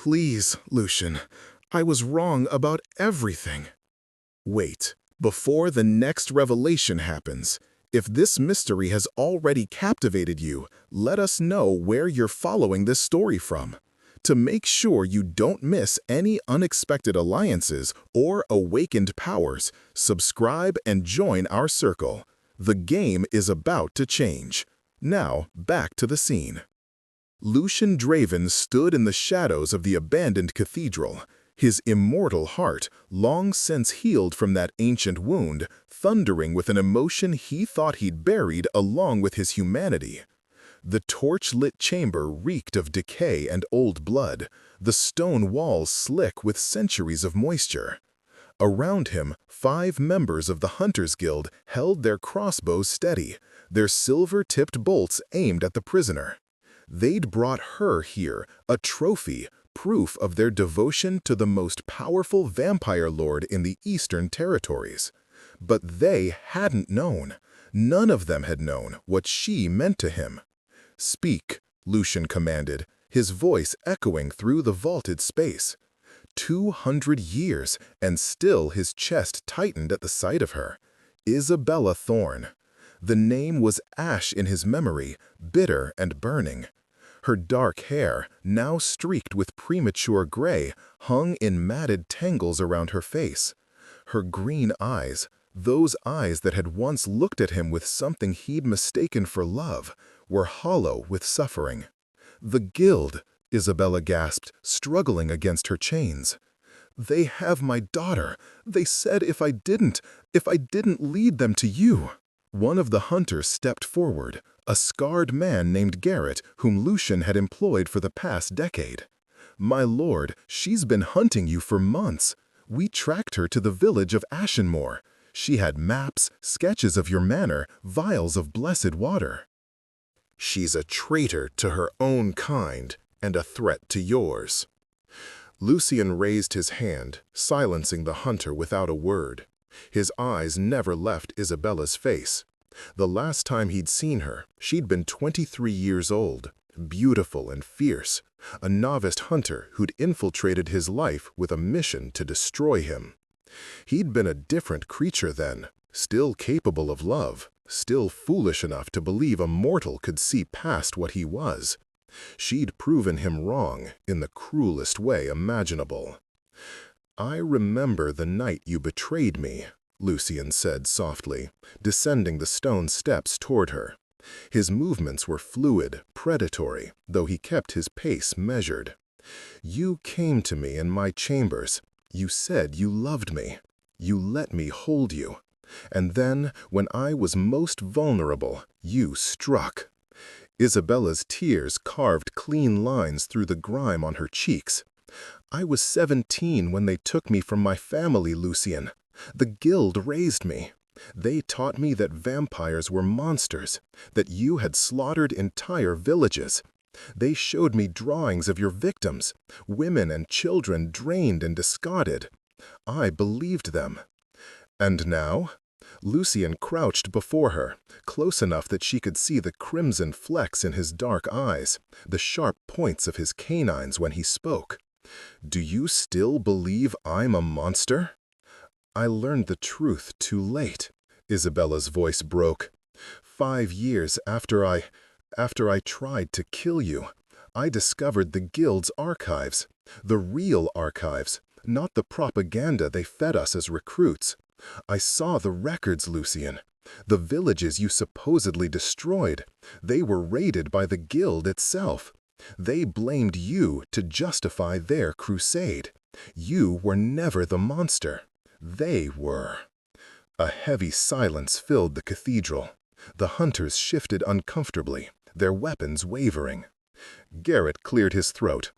Please, Lucian, I was wrong about everything. Wait, before the next revelation happens, if this mystery has already captivated you, let us know where you're following this story from. To make sure you don't miss any unexpected alliances or awakened powers, subscribe and join our circle. The game is about to change. Now, back to the scene. Lucian Draven stood in the shadows of the abandoned cathedral, his immortal heart, long since healed from that ancient wound, thundering with an emotion he thought he'd buried along with his humanity. The torch-lit chamber reeked of decay and old blood, the stone walls slick with centuries of moisture. Around him, 5 members of the Hunters Guild held their crossbows steady, their silver-tipped bolts aimed at the prisoner. They'd brought her here, a trophy, proof of their devotion to the most powerful vampire lord in the Eastern Territories. But they hadn't known. None of them had known what she meant to him. "Speak," Lucian commanded, his voice echoing through the vaulted space. 200 years, and still his chest tightened at the sight of her. Isabella Thorne. The name was ash in his memory, bitter and burning. Her dark hair, now streaked with premature gray, hung in matted tangles around her face. Her green eyes, those eyes that had once looked at him with something he'd mistaken for love, were hollow with suffering. "The Guild," Isabella gasped, struggling against her chains. "They have my daughter. They said if I didn't lead them to you." One of the hunters stepped forward, a scarred man named Garrett, whom Lucian had employed for the past decade. "My lord, she's been hunting you for months. We tracked her to the village of Ashenmoor. She had maps, sketches of your manor, vials of blessed water." "She's a traitor to her own kind and a threat to yours." Lucian raised his hand, silencing the hunter without a word. His eyes never left Isabella's face. The last time he'd seen her, she'd been 23 years old, beautiful and fierce, a novice hunter who'd infiltrated his life with a mission to destroy him. He'd been a different creature then, still capable of love, still foolish enough to believe a mortal could see past what he was. She'd proven him wrong in the cruelest way imaginable. "I remember the night you betrayed me," Lucian said softly, descending the stone steps toward her. His movements were fluid, predatory, though he kept his pace measured. "You came to me in my chambers. You said you loved me. You let me hold you. And then, when I was most vulnerable, you struck." Isabella's tears carved clean lines through the grime on her cheeks. "I was 17 when they took me from my family, Lucian. The Guild raised me. They taught me that vampires were monsters, that you had slaughtered entire villages. They showed me drawings of your victims, women and children drained and discarded. I believed them. And now?" Lucian crouched before her, close enough that she could see the crimson flecks in his dark eyes, the sharp points of his canines when he spoke. "Do you still believe I'm a monster?" "I learned the truth too late," Isabella's voice broke. 5 years after I tried to kill you, I discovered the Guild's archives, the real archives, not the propaganda they fed us as recruits. I saw the records, Lucian. The villages you supposedly destroyed, they were raided by the Guild itself. They blamed you to justify their crusade. You were never the monster. They were. A heavy silence filled the cathedral. The hunters shifted uncomfortably, their weapons wavering. Garrett cleared his throat.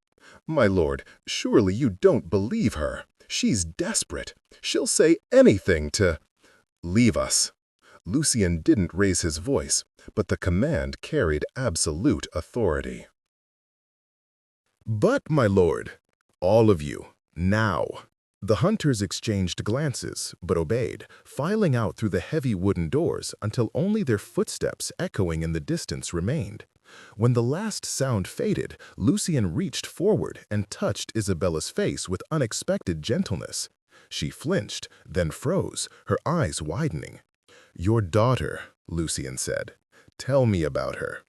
"My lord, surely you don't believe her. She's desperate. She'll say anything to—" "Leave us." Lucian didn't raise his voice, but the command carried absolute authority. "But, my lord, all of you, now." The hunters exchanged glances, but obeyed, filing out through the heavy wooden doors until only their footsteps echoing in the distance remained. When the last sound faded, Lucien reached forward and touched Isabella's face with unexpected gentleness. She flinched, then froze, her eyes widening. "Your daughter," Lucien said. "Tell me about her."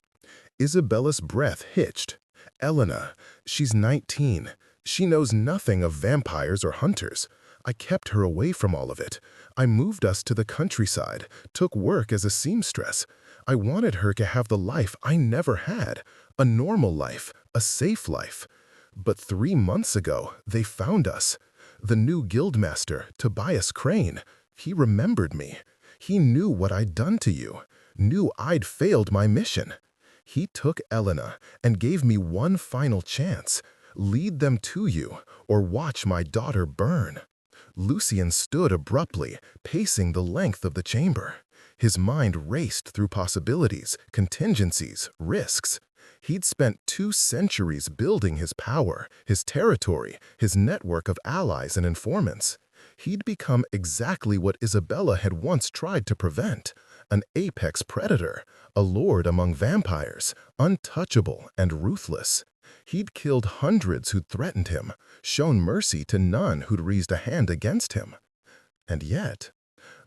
Isabella's breath hitched. "Elena, she's 19. She knows nothing of vampires or hunters. I kept her away from all of it. I moved us to the countryside, took work as a seamstress. I wanted her to have the life I never had, a normal life, a safe life. But 3 months ago, they found us. The new guildmaster, Tobias Crane, he remembered me. He knew what I'd done to you, knew I'd failed my mission. He took Elena and gave me one final chance. Lead them to you, or watch my daughter burn." Lucien stood abruptly, pacing the length of the chamber. His mind raced through possibilities, contingencies, risks. He'd spent 2 centuries building his power, his territory, his network of allies and informants. He'd become exactly what Isabella had once tried to prevent, an apex predator, a lord among vampires, untouchable and ruthless. He'd killed hundreds who'd threatened him, shown mercy to none who'd raised a hand against him. And yet,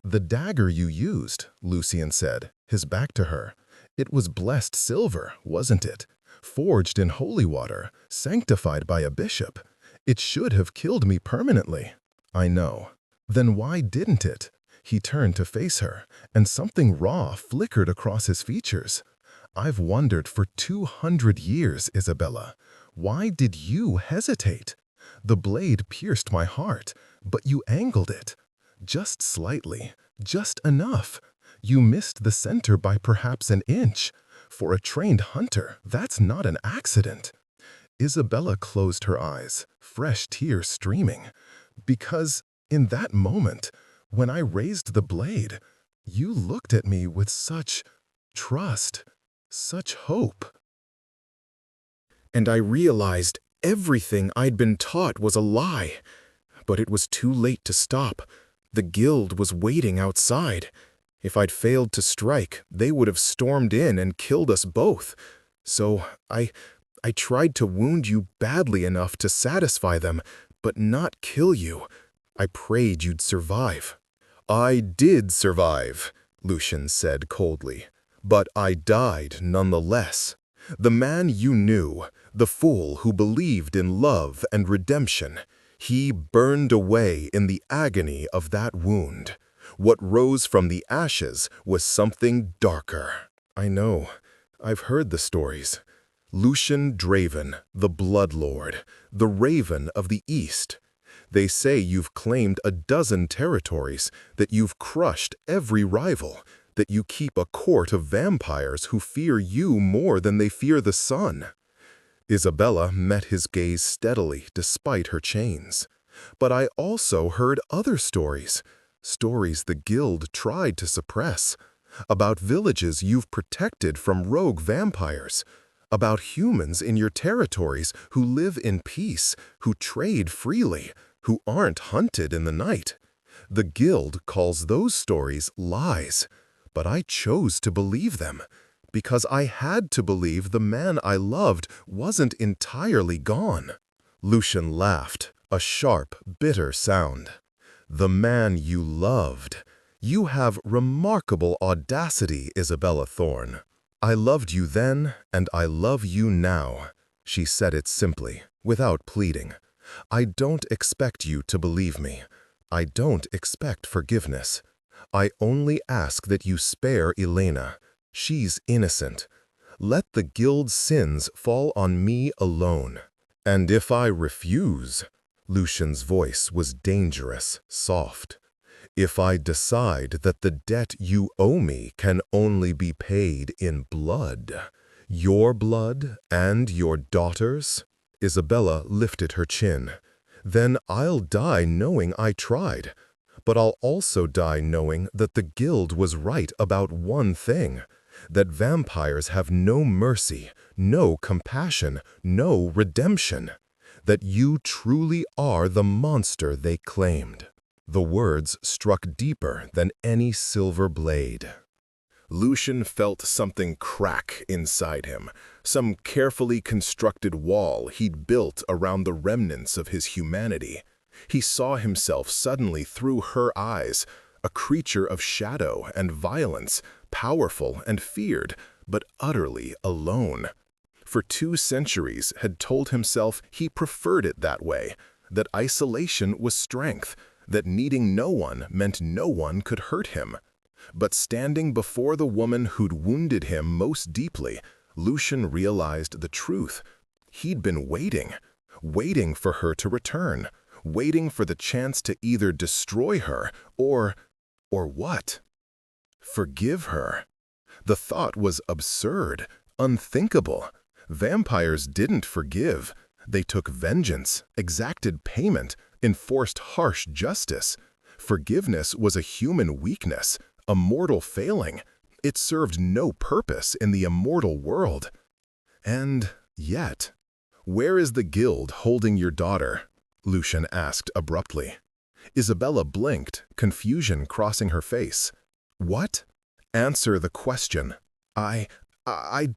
"The dagger you used," Lucien said, his back to her, "it was blessed silver, wasn't it? Forged in holy water, sanctified by a bishop. It should have killed me permanently." "I know." "Then why didn't it?" He turned to face her, and something raw flickered across his features. "I've wondered for 200 years, Isabella. Why did you hesitate? The blade pierced my heart, but you angled it. Just slightly, just enough. You missed the center by perhaps an inch. For a trained hunter, that's not an accident." Isabella closed her eyes, fresh tears streaming. "Because in that moment, when I raised the blade, you looked at me with such trust, such hope. And I realized everything I'd been taught was a lie. But it was too late to stop. The guild was waiting outside. If I'd failed to strike, they would have stormed in and killed us both. So I tried to wound you badly enough to satisfy them, but not kill you. I prayed you'd survive." "I did survive," Lucien said coldly. "But I died nonetheless. The man you knew, the fool who believed in love and redemption, he burned away in the agony of that wound. What rose from the ashes was something darker." "I know. I've heard the stories." "Lucien Draven, the Blood Lord, the Raven of the East. They say you've claimed a dozen territories, that you've crushed every rival, that you keep a court of vampires who fear you more than they fear the sun." Isabella met his gaze steadily despite her chains. "But I also heard other stories, stories the guild tried to suppress, about villages you've protected from rogue vampires, about humans in your territories who live in peace, who trade freely, who aren't hunted in the night. The guild calls those stories lies, but I chose to believe them, because I had to believe the man I loved wasn't entirely gone." Lucien laughed, a sharp, bitter sound. "The man you loved. You have remarkable audacity, Isabella Thorne. I loved you then, and I love you now." She said it simply, without pleading. "I don't expect you to believe me. I don't expect forgiveness. I only ask that you spare Elena. She's innocent. Let the guild's sins fall on me alone. And if I refuse," Lucien's voice was dangerous, soft, "if I decide that the debt you owe me can only be paid in blood, your blood and your daughter's," Isabella lifted her chin, "then I'll die knowing I tried. But I'll also die knowing that the guild was right about one thing, that vampires have no mercy, no compassion, no redemption, that you truly are the monster they claimed." The words struck deeper than any silver blade. Lucian felt something crack inside him, some carefully constructed wall he'd built around the remnants of his humanity. He saw himself suddenly through her eyes, a creature of shadow and violence, powerful and feared, but utterly alone. For 2 centuries had told himself he preferred it that way, that isolation was strength, that needing no one meant no one could hurt him. But standing before the woman who'd wounded him most deeply, Lucian realized the truth. He'd been waiting for her to return, waiting for the chance to either destroy her or what? Forgive her. The thought was absurd, unthinkable. Vampires didn't forgive. They took vengeance, exacted payment, enforced harsh justice. Forgiveness was a human weakness, a mortal failing. It served no purpose in the immortal world. And yet, where is the guild holding your daughter? Lucian asked abruptly. Isabella blinked, confusion crossing her face. What? Answer the question. I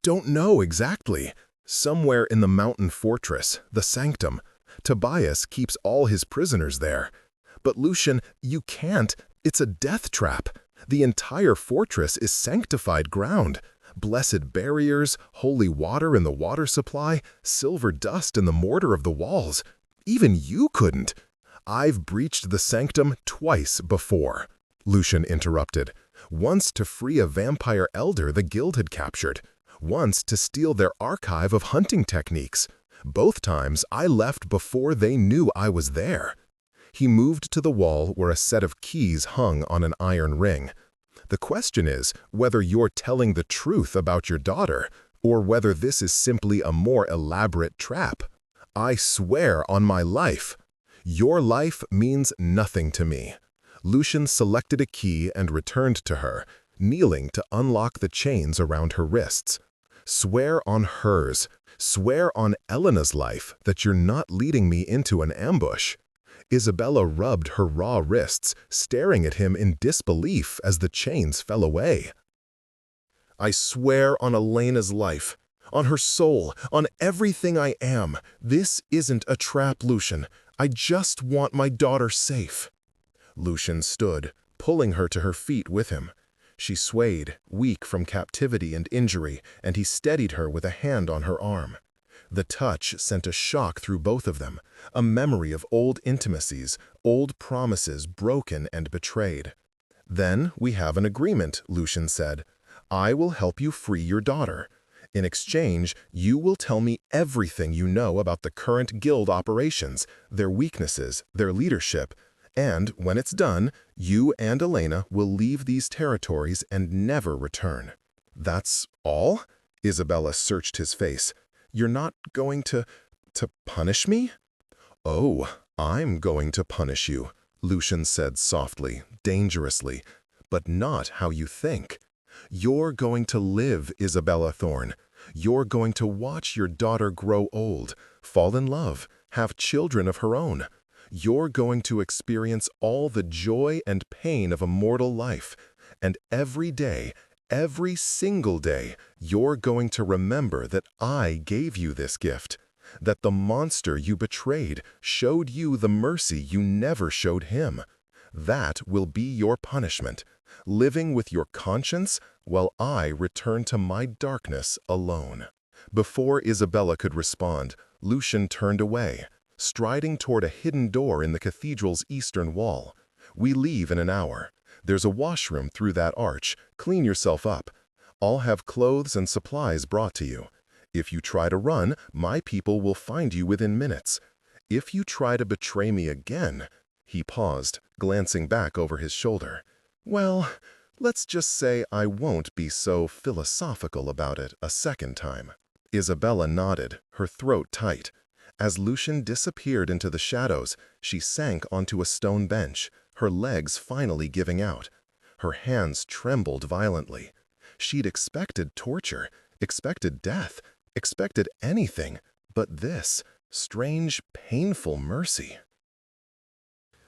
don't know exactly. Somewhere in the mountain fortress, the Sanctum. Tobias keeps all his prisoners there. But Lucian, you can't. It's a death trap. The entire fortress is sanctified ground. Blessed barriers, holy water in the water supply, silver dust in the mortar of the walls. Even you couldn't. I've breached the Sanctum twice before, Lucian interrupted. Once to free a vampire elder the guild had captured. Once to steal their archive of hunting techniques. Both times I left before they knew I was there. He moved to the wall where a set of keys hung on an iron ring. The question is whether you're telling the truth about your daughter, or whether this is simply a more elaborate trap. I swear on my life. Your life means nothing to me. Lucian selected a key and returned to her, kneeling to unlock the chains around her wrists. Swear on hers. Swear on Elena's life that you're not leading me into an ambush. Isabella rubbed her raw wrists, staring at him in disbelief as the chains fell away. I swear on Elena's life, on her soul, on everything I am. This isn't a trap, Lucian. I just want my daughter safe. Lucian stood, pulling her to her feet with him. She swayed, weak from captivity and injury, and he steadied her with a hand on her arm. The touch sent a shock through both of them, a memory of old intimacies, old promises broken and betrayed. Then we have an agreement, Lucian said. I will help you free your daughter. In exchange, you will tell me everything you know about the current guild operations, their weaknesses, their leadership, and when it's done, you and Elena will leave these territories and never return. That's all? Isabella searched his face. You're not going to punish me? Oh, I'm going to punish you, Lucian said softly, dangerously, but not how you think. You're going to live, Isabella Thorne. You're going to watch your daughter grow old, fall in love, have children of her own. You're going to experience all the joy and pain of a mortal life, and every day, every single day, you're going to remember that I gave you this gift, that the monster you betrayed showed you the mercy you never showed him. That will be your punishment, living with your conscience while I return to my darkness alone. Before Isabella could respond, Lucian turned away, striding toward a hidden door in the cathedral's eastern wall. We leave in an hour. There's a washroom through that arch. Clean yourself up. I'll have clothes and supplies brought to you. If you try to run, my people will find you within minutes. If you try to betray me again— He paused, glancing back over his shoulder. Well, let's just say I won't be so philosophical about it a second time. Isabella nodded, her throat tight. As Lucian disappeared into the shadows, she sank onto a stone bench, her legs finally giving out. Her hands trembled violently. She'd expected torture, expected death, expected anything but this strange, painful mercy.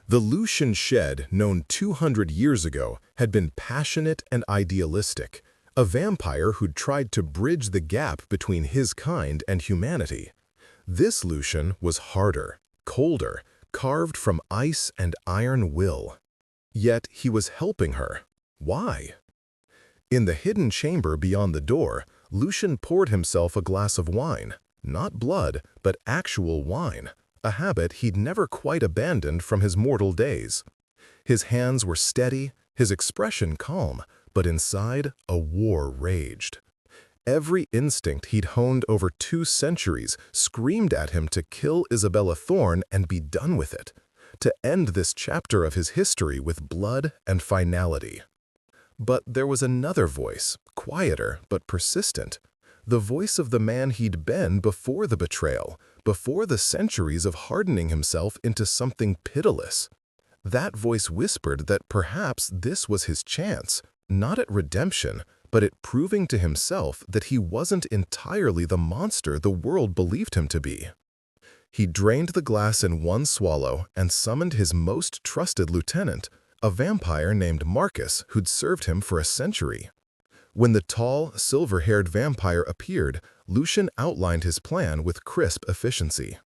The Lucian Shed, known 200 years ago, had been passionate and idealistic. a vampire who'd tried to bridge the gap between his kind and humanity. This Lucian was harder, colder, carved from ice and iron will. Yet he was helping her. Why? In the hidden chamber beyond the door, Lucian poured himself a glass of wine. Not blood, but actual wine, a habit he'd never quite abandoned from his mortal days. His hands were steady, his expression calm, but inside, a war raged. Every instinct he'd honed over 2 centuries screamed at him to kill Isabella Thorne and be done with it, to end this chapter of his history with blood and finality. But there was another voice, quieter but persistent, the voice of the man he'd been before the betrayal, before the centuries of hardening himself into something pitiless. That voice whispered that perhaps this was his chance, not at redemption, but at proving to himself that he wasn't entirely the monster the world believed him to be. He drained the glass in one swallow and summoned his most trusted lieutenant, a vampire named Marcus who'd served him for a century. When the tall, silver-haired vampire appeared, Lucian outlined his plan with crisp efficiency.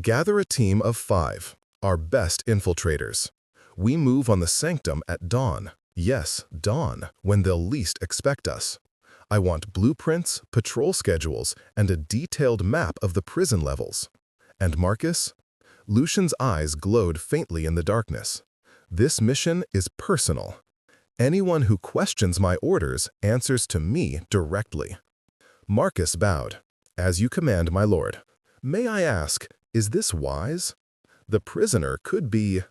Gather a team of 5, our best infiltrators. We move on the sanctum at dawn. Yes, dawn, when they'll least expect us. I want blueprints, patrol schedules, and a detailed map of the prison levels. And Marcus? Lucian's eyes glowed faintly in the darkness. This mission is personal. Anyone who questions my orders answers to me directly. Marcus bowed. As you command, my lord. May I ask, is this wise? The prisoner could be...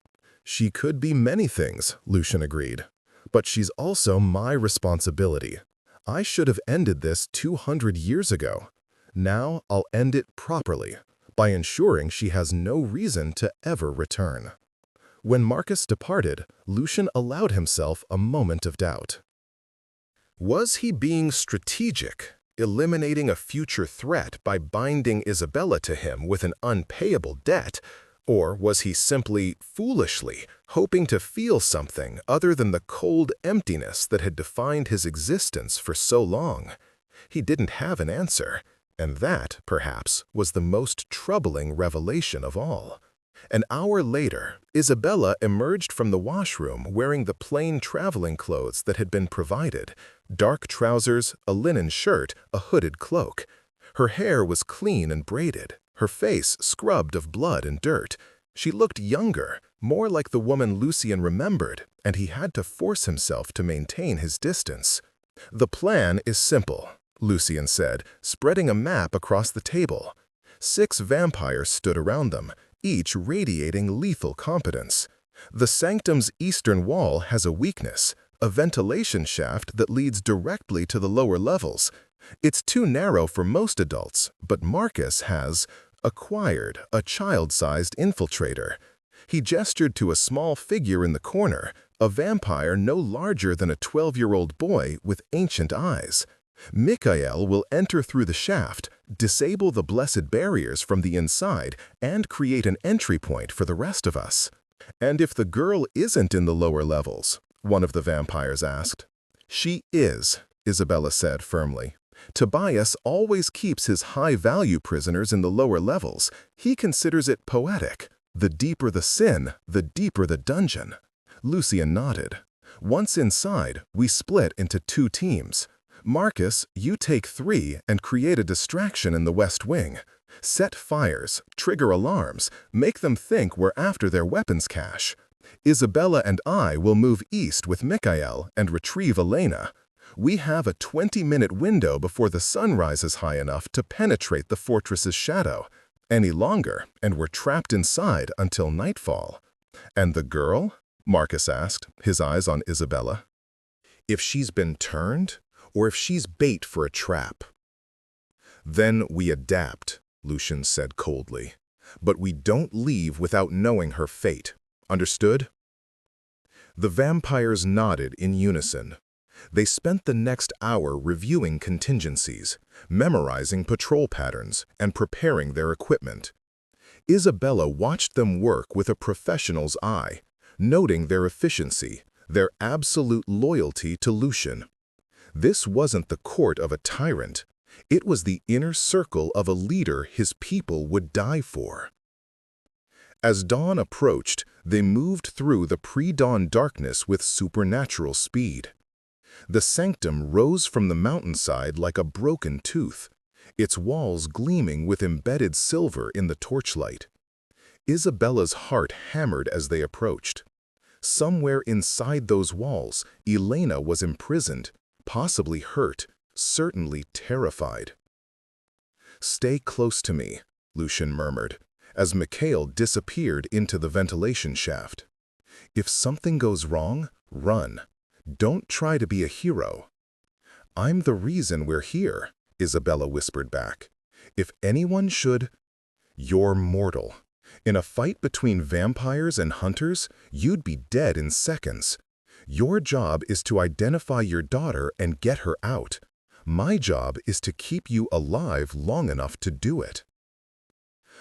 She could be many things, Lucian agreed. But she's also my responsibility. I should have ended this 200 years ago. Now I'll end it properly, by ensuring she has no reason to ever return. When Marcus departed, Lucian allowed himself a moment of doubt. Was he being strategic, eliminating a future threat by binding Isabella to him with an unpayable debt, or was he simply, foolishly, hoping to feel something other than the cold emptiness that had defined his existence for so long? He didn't have an answer, and that, perhaps, was the most troubling revelation of all. An hour later, Isabella emerged from the washroom wearing the plain traveling clothes that had been provided, dark trousers, a linen shirt, a hooded cloak. Her hair was clean and braided, her face scrubbed of blood and dirt. She looked younger, more like the woman Lucian remembered, and he had to force himself to maintain his distance. The plan is simple, Lucian said, spreading a map across the table. 6 vampires stood around them, each radiating lethal competence. The sanctum's eastern wall has a weakness, a ventilation shaft that leads directly to the lower levels. It's too narrow for most adults, but Marcus has acquired a child-sized infiltrator. He gestured to a small figure in the corner, a vampire no larger than a 12-year-old boy with ancient eyes. Mikhail will enter through the shaft, disable the blessed barriers from the inside, and create an entry point for the rest of us. And if the girl isn't in the lower levels? One of the vampires asked. She is, Isabella said firmly. Tobias always keeps his high-value prisoners in the lower levels. He considers it poetic. The deeper the sin, the deeper the dungeon. Lucian nodded. Once inside, we split into 2 teams. Marcus, you take 3 and create a distraction in the west wing. Set fires, trigger alarms, make them think we're after their weapons cache. Isabella and I will move east with Mikhail and retrieve Elena. We have a 20-minute window before the sun rises high enough to penetrate the fortress's shadow. Any longer, and we're trapped inside until nightfall. And the girl? Marcus asked, his eyes on Isabella. If she's been turned, or if she's bait for a trap. Then we adapt, Lucian said coldly. But we don't leave without knowing her fate. Understood? The vampires nodded in unison. They spent the next hour reviewing contingencies, memorizing patrol patterns, and preparing their equipment. Isabella watched them work with a professional's eye, noting their efficiency, their absolute loyalty to Lucian. This wasn't the court of a tyrant. It was the inner circle of a leader his people would die for. As dawn approached, they moved through the pre-dawn darkness with supernatural speed. The sanctum rose from the mountainside like a broken tooth, its walls gleaming with embedded silver in the torchlight. Isabella's heart hammered as they approached. Somewhere inside those walls, Elena was imprisoned, possibly hurt, certainly terrified. "Stay close to me," Lucian murmured, as Mikhail disappeared into the ventilation shaft. "If something goes wrong, run. Don't try to be a hero." "I'm the reason we're here," Isabella whispered back. "If anyone should—" "You're mortal. In a fight between vampires and hunters, you'd be dead in seconds. Your job is to identify your daughter and get her out. My job is to keep you alive long enough to do it."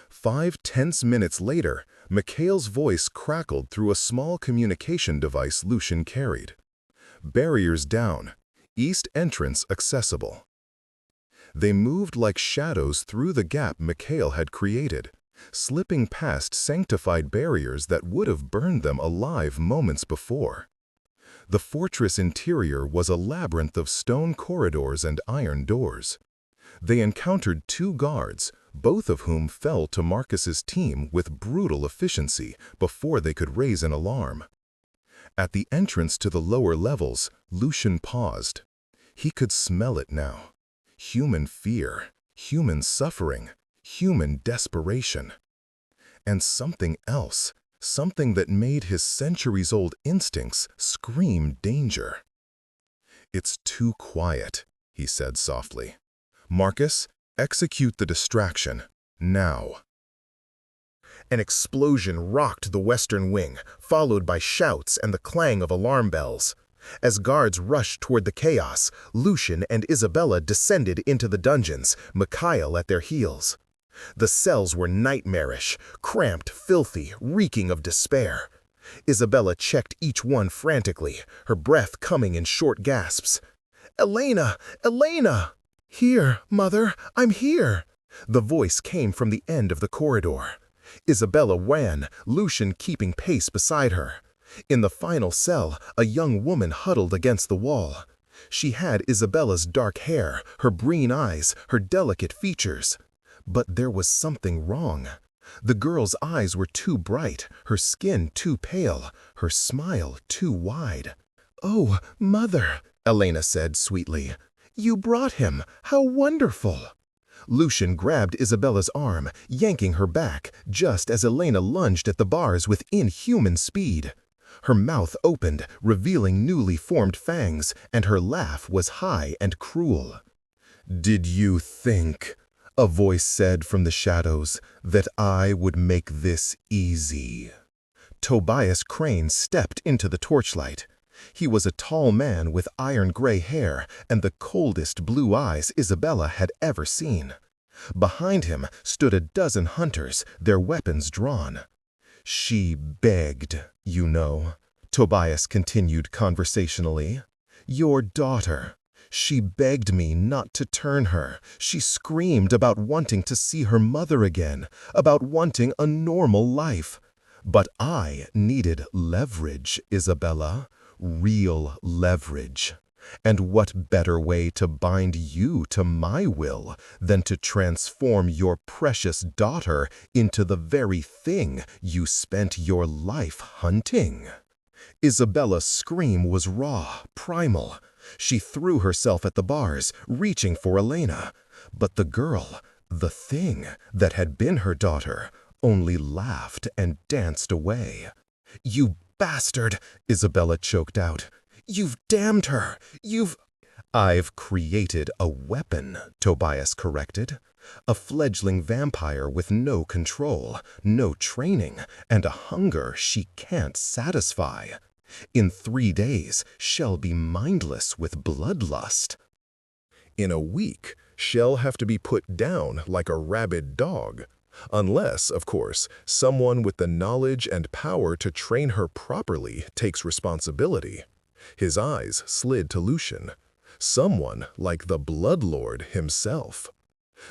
5 tense minutes later, Mikhail's voice crackled through a small communication device Lucian carried. "Barriers down. East entrance accessible." They moved like shadows through the gap Mikhail had created, slipping past sanctified barriers that would have burned them alive moments before. The fortress interior was a labyrinth of stone corridors and iron doors. They encountered 2 guards, both of whom fell to Marcus's team with brutal efficiency before they could raise an alarm. At the entrance to the lower levels, Lucian paused. He could smell it now. Human fear, human suffering, human desperation. And something else, something that made his centuries-old instincts scream danger. "It's too quiet," he said softly. "Marcus, execute the distraction, now." An explosion rocked the western wing, followed by shouts and the clang of alarm bells. As guards rushed toward the chaos, Lucian and Isabella descended into the dungeons, Mikhail at their heels. The cells were nightmarish, cramped, filthy, reeking of despair. Isabella checked each one frantically, her breath coming in short gasps. "Elena! Elena!" "Here, Mother, I'm here!" The voice came from the end of the corridor. Isabella ran, Lucian keeping pace beside her. In the final cell, a young woman huddled against the wall. She had Isabella's dark hair, her green eyes, her delicate features. But there was something wrong. The girl's eyes were too bright, her skin too pale, her smile too wide. "Oh, Mother," Elena said sweetly. "You brought him! How wonderful!" Lucian grabbed Isabella's arm, yanking her back, just as Elena lunged at the bars with inhuman speed. Her mouth opened, revealing newly formed fangs, and her laugh was high and cruel. "Did you think," a voice said from the shadows, "that I would make this easy?" Tobias Crane stepped into the torchlight. He was a tall man with iron-gray hair and the coldest blue eyes Isabella had ever seen. Behind him stood a dozen hunters, their weapons drawn. "She begged, you know," Tobias continued conversationally. "Your daughter. She begged me not to turn her. She screamed about wanting to see her mother again, about wanting a normal life. But I needed leverage, Isabella. Real leverage. And what better way to bind you to my will than to transform your precious daughter into the very thing you spent your life hunting?" Isabella's scream was raw, primal. She threw herself at the bars, reaching for Elena. But the girl, the thing that had been her daughter, only laughed and danced away. "You bastard!" Isabella choked out. "You've damned her! "I've created a weapon," Tobias corrected. "A fledgling vampire with no control, no training, and a hunger she can't satisfy. In 3 days, she'll be mindless with bloodlust. In a week, she'll have to be put down like a rabid dog. Unless, of course, someone with the knowledge and power to train her properly takes responsibility." His eyes slid to Lucian. someone like the Bloodlord himself.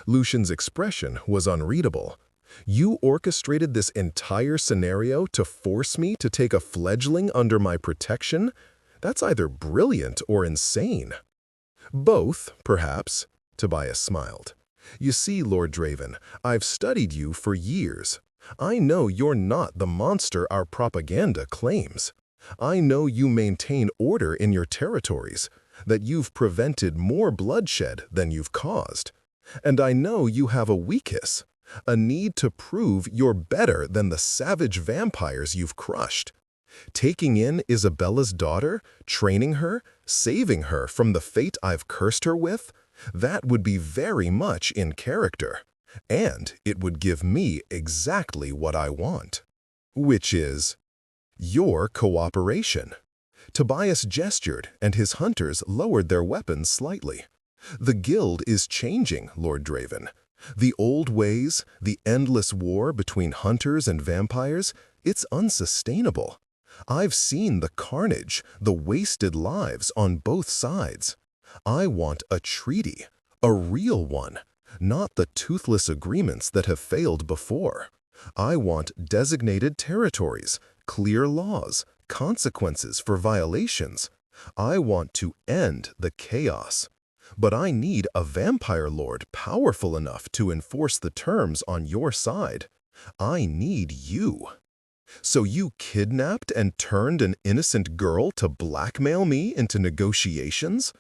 Lucian's expression was unreadable. You orchestrated this entire scenario to force me to take a fledgling under my protection? That's either brilliant or insane. Both, perhaps, Tobias smiled. You see, Lord Draven, I've studied you for years. I know you're not the monster our propaganda claims. I know you maintain order in your territories, that you've prevented more bloodshed than you've caused. And I know you have a weakness, a need to prove you're better than the savage vampires you've crushed. Taking in Isabella's daughter, training her, saving her from the fate I've cursed her with, that would be very much in character. And it would give me exactly what I want. Which is your cooperation. Tobias gestured, and his hunters lowered their weapons slightly. The guild is changing, Lord Draven. The old ways, the endless war between hunters and vampires, it's unsustainable. I've seen the carnage, the wasted lives on both sides. I want a treaty, a real one, not the toothless agreements that have failed before. I want designated territories, clear laws, consequences for violations. I want to end the chaos. But I need a vampire lord powerful enough to enforce the terms on your side. I need you. So you kidnapped and turned an innocent girl to blackmail me into negotiations?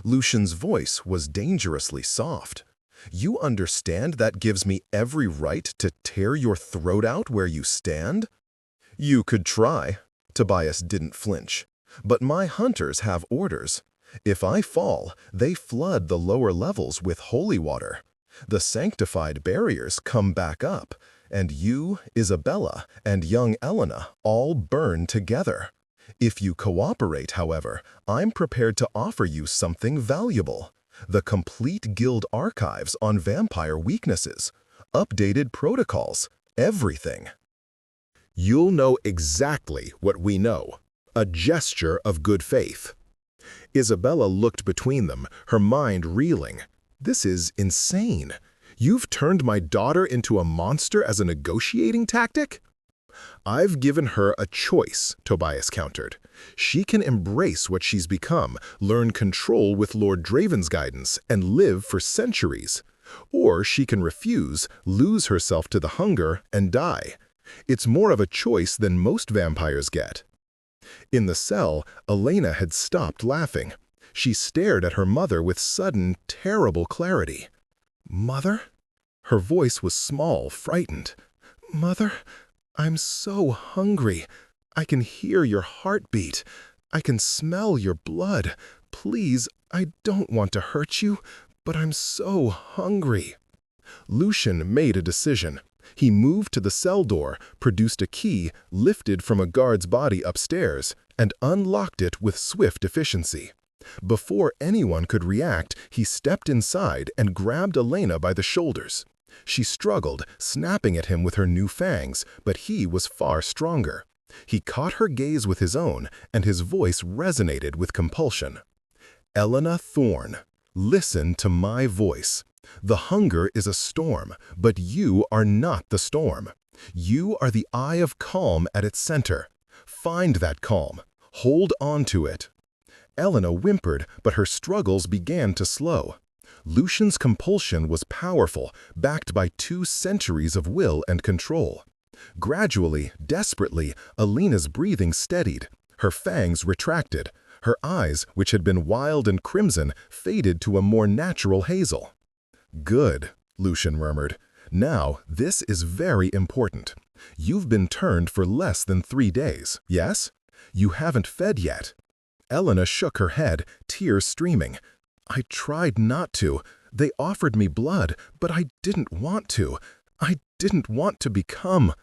Lucian's voice was dangerously soft. You understand that gives me every right to tear your throat out where you stand? You could try. Tobias didn't flinch. But my hunters have orders. If I fall, they flood the lower levels with holy water. The sanctified barriers come back up, and you, Isabella, and young Elena all burn together. If you cooperate, however, I'm prepared to offer you something valuable. The complete guild archives on vampire weaknesses, updated protocols, everything. You'll know exactly what we know. A gesture of good faith. Isabella looked between them, her mind reeling. This is insane. You've turned my daughter into a monster as a negotiating tactic? I've given her a choice, Tobias countered. She can embrace what she's become, learn control with Lord Draven's guidance, and live for centuries. Or she can refuse, lose herself to the hunger, and die. It's more of a choice than most vampires get. In the cell, Elena had stopped laughing. She stared at her mother with sudden, terrible clarity. Mother? Her voice was small, frightened. Mother, I'm so hungry. I can hear your heartbeat. I can smell your blood. Please, I don't want to hurt you, but I'm so hungry. Lucian made a decision. He moved to the cell door, produced a key, lifted from a guard's body upstairs, and unlocked it with swift efficiency. Before anyone could react, he stepped inside and grabbed Elena by the shoulders. She struggled, snapping at him with her new fangs, but he was far stronger. He caught her gaze with his own, and his voice resonated with compulsion. Elena Thorne, listen to my voice. The hunger is a storm, but you are not the storm. You are the eye of calm at its center. Find that calm. Hold on to it. Elena whimpered, but her struggles began to slow. Lucian's compulsion was powerful, backed by 2 centuries of will and control. Gradually, desperately, Elena's breathing steadied. Her fangs retracted. Her eyes, which had been wild and crimson, faded to a more natural hazel. Good, Lucian murmured. Now, this is very important. You've been turned for less than 3 days, yes? You haven't fed yet. Elena shook her head, tears streaming. I tried not to. They offered me blood, but I didn't want to. I didn't want to become.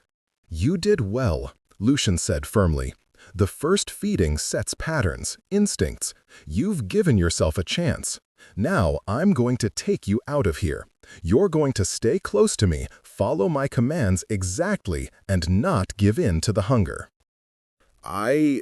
You did well, Lucian said firmly. The first feeding sets patterns, instincts. You've given yourself a chance. Now I'm going to take you out of here. You're going to stay close to me, follow my commands exactly, and not give in to the hunger. I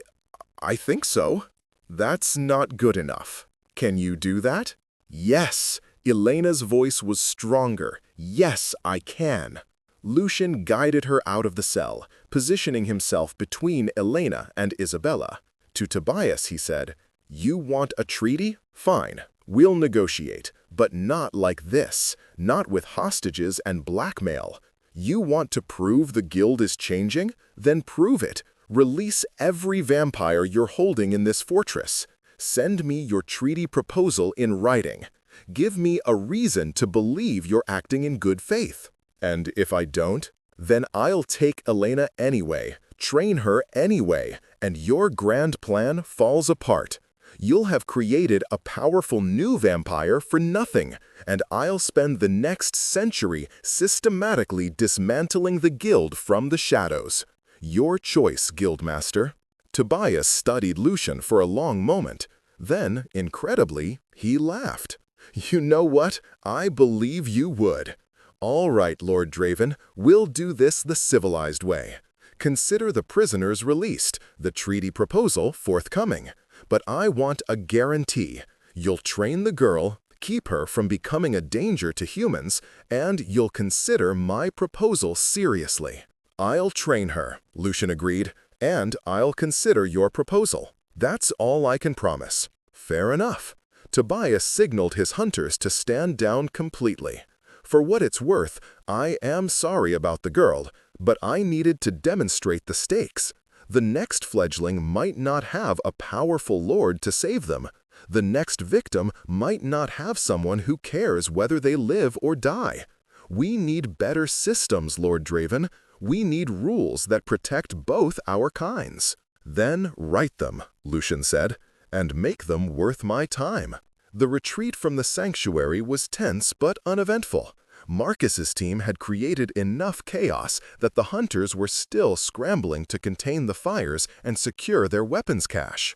think so. That's not good enough, Can you do that? Yes. Elena's voice was stronger. Yes, I can. Lucian guided her out of the cell, positioning himself between Elena and Isabella. To Tobias, he said, "You want a treaty? Fine. We'll negotiate, but not like this, not with hostages and blackmail. You want to prove the guild is changing? Then prove it. Release every vampire you're holding in this fortress. Send me your treaty proposal in writing. Give me a reason to believe you're acting in good faith. And if I don't, then I'll take Elena anyway, train her anyway, and your grand plan falls apart. You'll have created a powerful new vampire for nothing, and I'll spend the next century systematically dismantling the guild from the shadows. Your choice, Guildmaster." Tobias studied Lucian for a long moment. Then, incredibly, he laughed. "You know what? I believe you would. All right, Lord Draven, we'll do this the civilized way. Consider the prisoners released, the treaty proposal forthcoming. But I want a guarantee. You'll train the girl, keep her from becoming a danger to humans, and you'll consider my proposal seriously." "I'll train her," Lucian agreed, "and I'll consider your proposal. That's all I can promise." "Fair enough." Tobias signaled his hunters to stand down completely. "For what it's worth, I am sorry about the girl, but I needed to demonstrate the stakes. The next fledgling might not have a powerful lord to save them. The next victim might not have someone who cares whether they live or die. We need better systems, Lord Draven. We need rules that protect both our kinds." "Then write them," Lucian said, "and make them worth my time." The retreat from the sanctuary was tense but uneventful. Marcus's team had created enough chaos that the hunters were still scrambling to contain the fires and secure their weapons cache.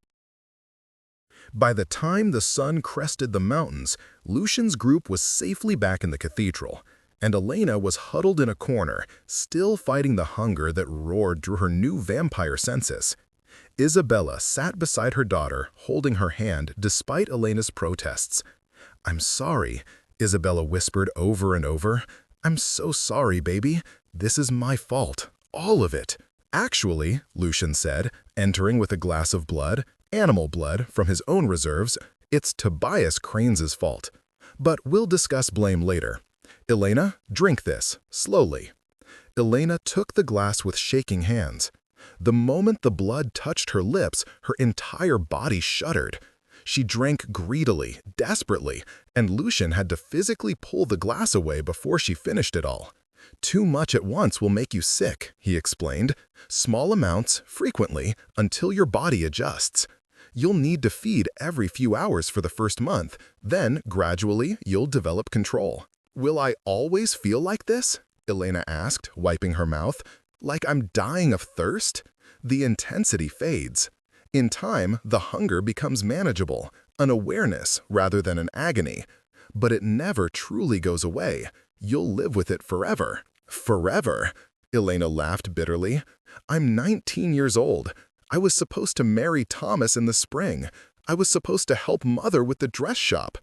By the time the sun crested the mountains, Lucian's group was safely back in the cathedral, and Elena was huddled in a corner, still fighting the hunger that roared through her new vampire senses. Isabella sat beside her daughter, holding her hand despite Elena's protests. "I'm sorry," Isabella whispered over and over. "I'm so sorry, baby. This is my fault. All of it." "Actually," Lucian said, entering with a glass of blood, animal blood from his own reserves, "it's Tobias Cranes's fault. But we'll discuss blame later. Elena, drink this, slowly." Elena took the glass with shaking hands. The moment the blood touched her lips, her entire body shuddered. She drank greedily, desperately, and Lucian had to physically pull the glass away before she finished it all. "Too much at once will make you sick," he explained. "Small amounts, frequently, until your body adjusts. You'll need to feed every few hours for the first month, then, gradually, you'll develop control." "Will I always feel like this?" Elena asked, wiping her mouth. "Like I'm dying of thirst?" The intensity fades. In time, the hunger becomes manageable, an awareness rather than an agony. But it never truly goes away. You'll live with it forever. "Forever?" Elena laughed bitterly. "I'm 19 years old. I was supposed to marry Thomas in the spring. I was supposed to help Mother with the dress shop.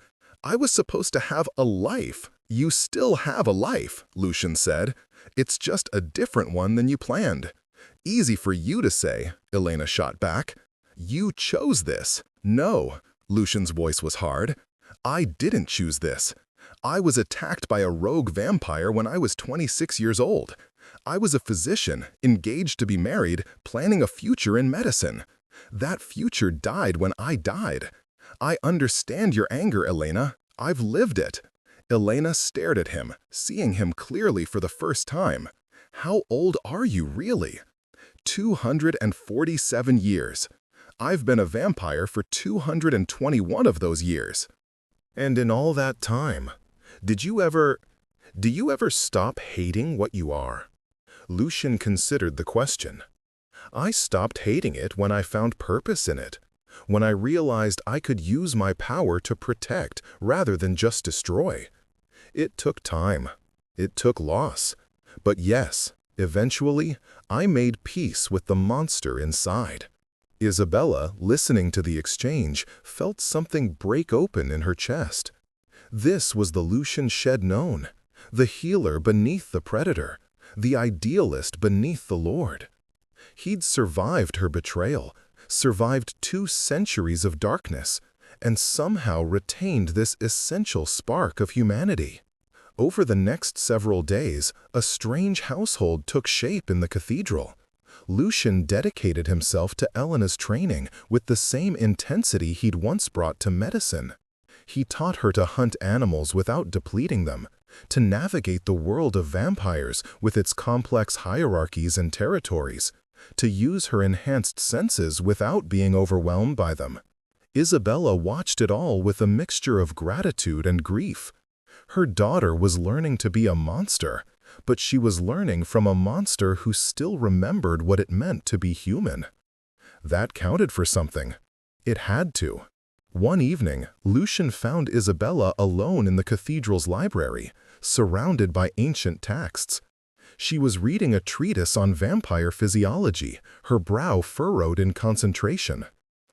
I was supposed to have a life." "You still have a life," Lucian said. "It's just a different one than you planned." "Easy for you to say," Elena shot back. "You chose this." "No," Lucian's voice was hard. "I didn't choose this. I was attacked by a rogue vampire when I was 26 years old. I was a physician, engaged to be married, planning a future in medicine. That future died when I died. I understand your anger, Elena. I've lived it." Elena stared at him, seeing him clearly for the first time. "How old are you, really?" 247 years. I've been a vampire for 221 of those years. "And in all that time, do you ever stop hating what you are?" Lucian considered the question. "I stopped hating it when I found purpose in it, when I realized I could use my power to protect rather than just destroy. It took time. It took loss. But yes, eventually, I made peace with the monster inside." Isabella, listening to the exchange, felt something break open in her chest. This was the Lucian she'd known, the healer beneath the predator, the idealist beneath the Lord. He'd survived her betrayal, survived 2 centuries of darkness, and somehow retained this essential spark of humanity. Over the next several days, a strange household took shape in the cathedral. Lucian dedicated himself to Elena's training with the same intensity he'd once brought to medicine. He taught her to hunt animals without depleting them, to navigate the world of vampires with its complex hierarchies and territories, to use her enhanced senses without being overwhelmed by them. Isabella watched it all with a mixture of gratitude and grief. Her daughter was learning to be a monster, but she was learning from a monster who still remembered what it meant to be human. That counted for something. It had to. One evening, Lucian found Isabella alone in the cathedral's library, surrounded by ancient texts. She was reading a treatise on vampire physiology, her brow furrowed in concentration.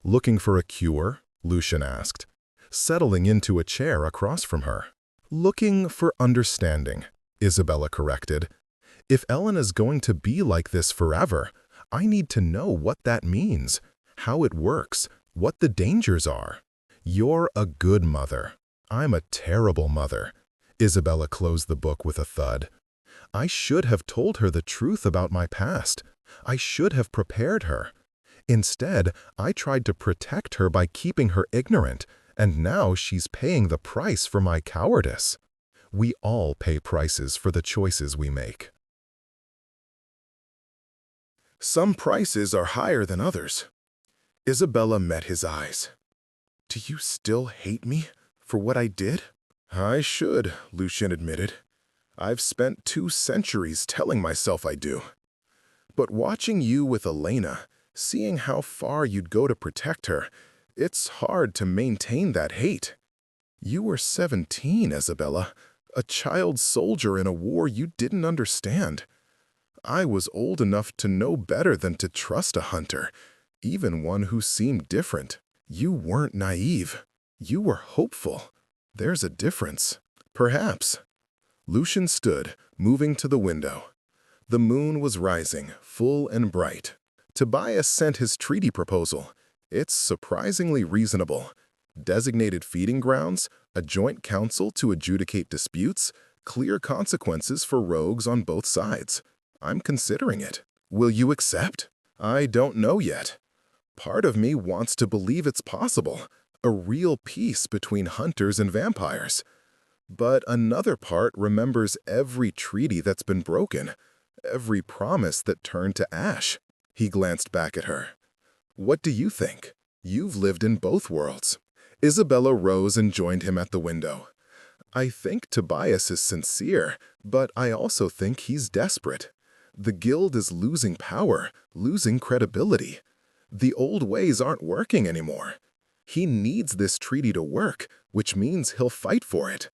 "Looking for a cure?" Lucian asked, settling into a chair across from her. "Looking for understanding," Isabella corrected. "If Elena's going to be like this forever, I need to know what that means, how it works, what the dangers are." "You're a good mother. I'm a terrible mother." Isabella closed the book with a thud. "I should have told her the truth about my past. I should have prepared her. Instead, I tried to protect her by keeping her ignorant, and now she's paying the price for my cowardice." We all pay prices for the choices we make. Some prices are higher than others. Isabella met his eyes. "Do you still hate me for what I did?" "I should," Lucian admitted. "I've spent 2 centuries telling myself I do. But watching you with Elena, seeing how far you'd go to protect her, it's hard to maintain that hate. You were 17, Isabella, a child soldier in a war you didn't understand. I was old enough to know better than to trust a hunter, even one who seemed different. You weren't naive. You were hopeful. There's a difference." "Perhaps." Lucian stood, moving to the window. The moon was rising, full and bright. Tobias sent his treaty proposal. It's surprisingly reasonable. Designated feeding grounds, a joint council to adjudicate disputes, clear consequences for rogues on both sides. I'm considering it. Will you accept? I don't know yet. Part of me wants to believe it's possible, a real peace between hunters and vampires. But another part remembers every treaty that's been broken, every promise that turned to ash. He glanced back at her. "What do you think? You've lived in both worlds." Isabella rose and joined him at the window. "I think Tobias is sincere, but I also think he's desperate. The guild is losing power, losing credibility. The old ways aren't working anymore. He needs this treaty to work, which means he'll fight for it.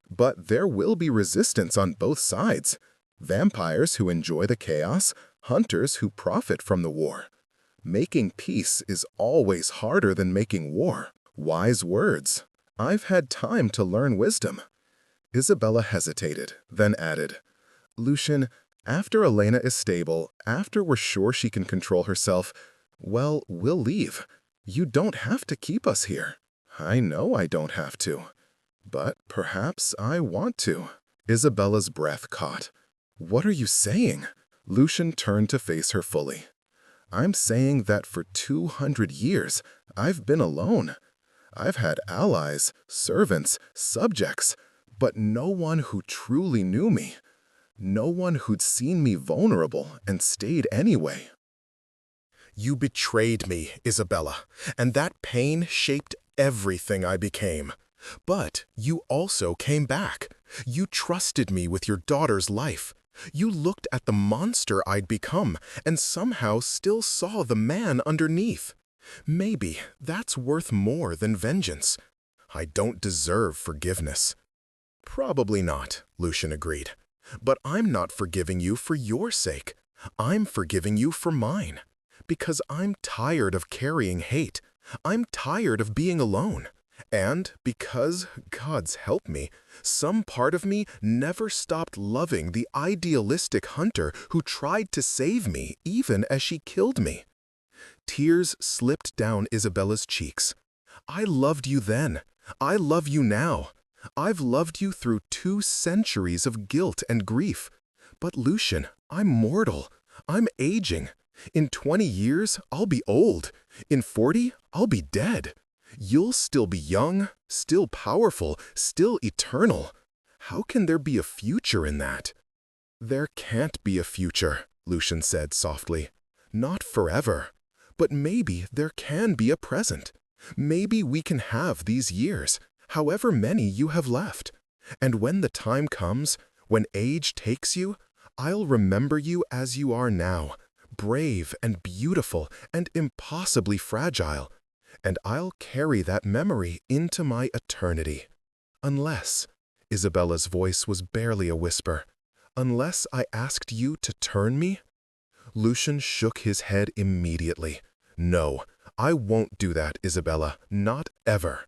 But there will be resistance on both sides. Vampires who enjoy the chaos, hunters who profit from the war. Making peace is always harder than making war." Wise words. I've had time to learn wisdom. Isabella hesitated, then added, "Lucian, after Elena is stable, after we're sure she can control herself, well, we'll leave. You don't have to keep us here." "I know I don't have to. But perhaps I want to." Isabella's breath caught. "What are you saying?" Lucian turned to face her fully. "I'm saying that for 200 years, I've been alone. I've had allies, servants, subjects, but no one who truly knew me. No one who'd seen me vulnerable and stayed anyway." "You betrayed me, Isabella, and that pain shaped everything I became. But you also came back. You trusted me with your daughter's life. You looked at the monster I'd become and somehow still saw the man underneath. Maybe that's worth more than vengeance. I don't deserve forgiveness." "Probably not," Lucian agreed. "But I'm not forgiving you for your sake. I'm forgiving you for mine. Because I'm tired of carrying hate. I'm tired of being alone. And because, God's help me, some part of me never stopped loving the idealistic hunter who tried to save me even as she killed me. Tears slipped down Isabella's cheeks. I loved you then. I love you now. I've loved you through 2 centuries of guilt and grief. But Lucian, I'm mortal. I'm aging. In 20 years, I'll be old. In 40, I'll be dead. You'll still be young, still powerful, still eternal. How can there be a future in that? There can't be a future, Lucian said softly. Not forever. But maybe there can be a present. Maybe we can have these years, however many you have left. And when the time comes, when age takes you, I'll remember you as you are now, brave and beautiful and impossibly fragile. And I'll carry that memory into my eternity. Unless, Isabella's voice was barely a whisper, unless I asked you to turn me? Lucian shook his head immediately. No, I won't do that, Isabella, not ever.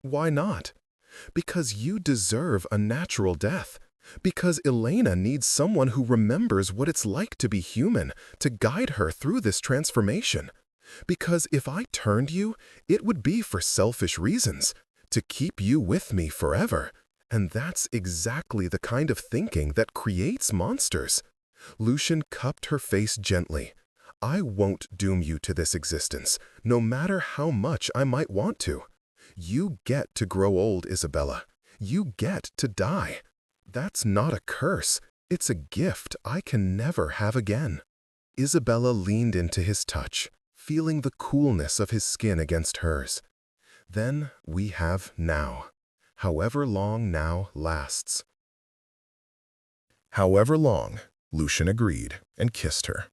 Why not? Because you deserve a natural death. Because Elena needs someone who remembers what it's like to be human, to guide her through this transformation. Because if I turned you, it would be for selfish reasons, to keep you with me forever. And that's exactly the kind of thinking that creates monsters. Lucian cupped her face gently. I won't doom you to this existence, no matter how much I might want to. You get to grow old, Isabella. You get to die. That's not a curse. It's a gift I can never have again. Isabella leaned into his touch, feeling the coolness of his skin against hers. Then we have now, however long now lasts. However long, Lucian agreed and kissed her.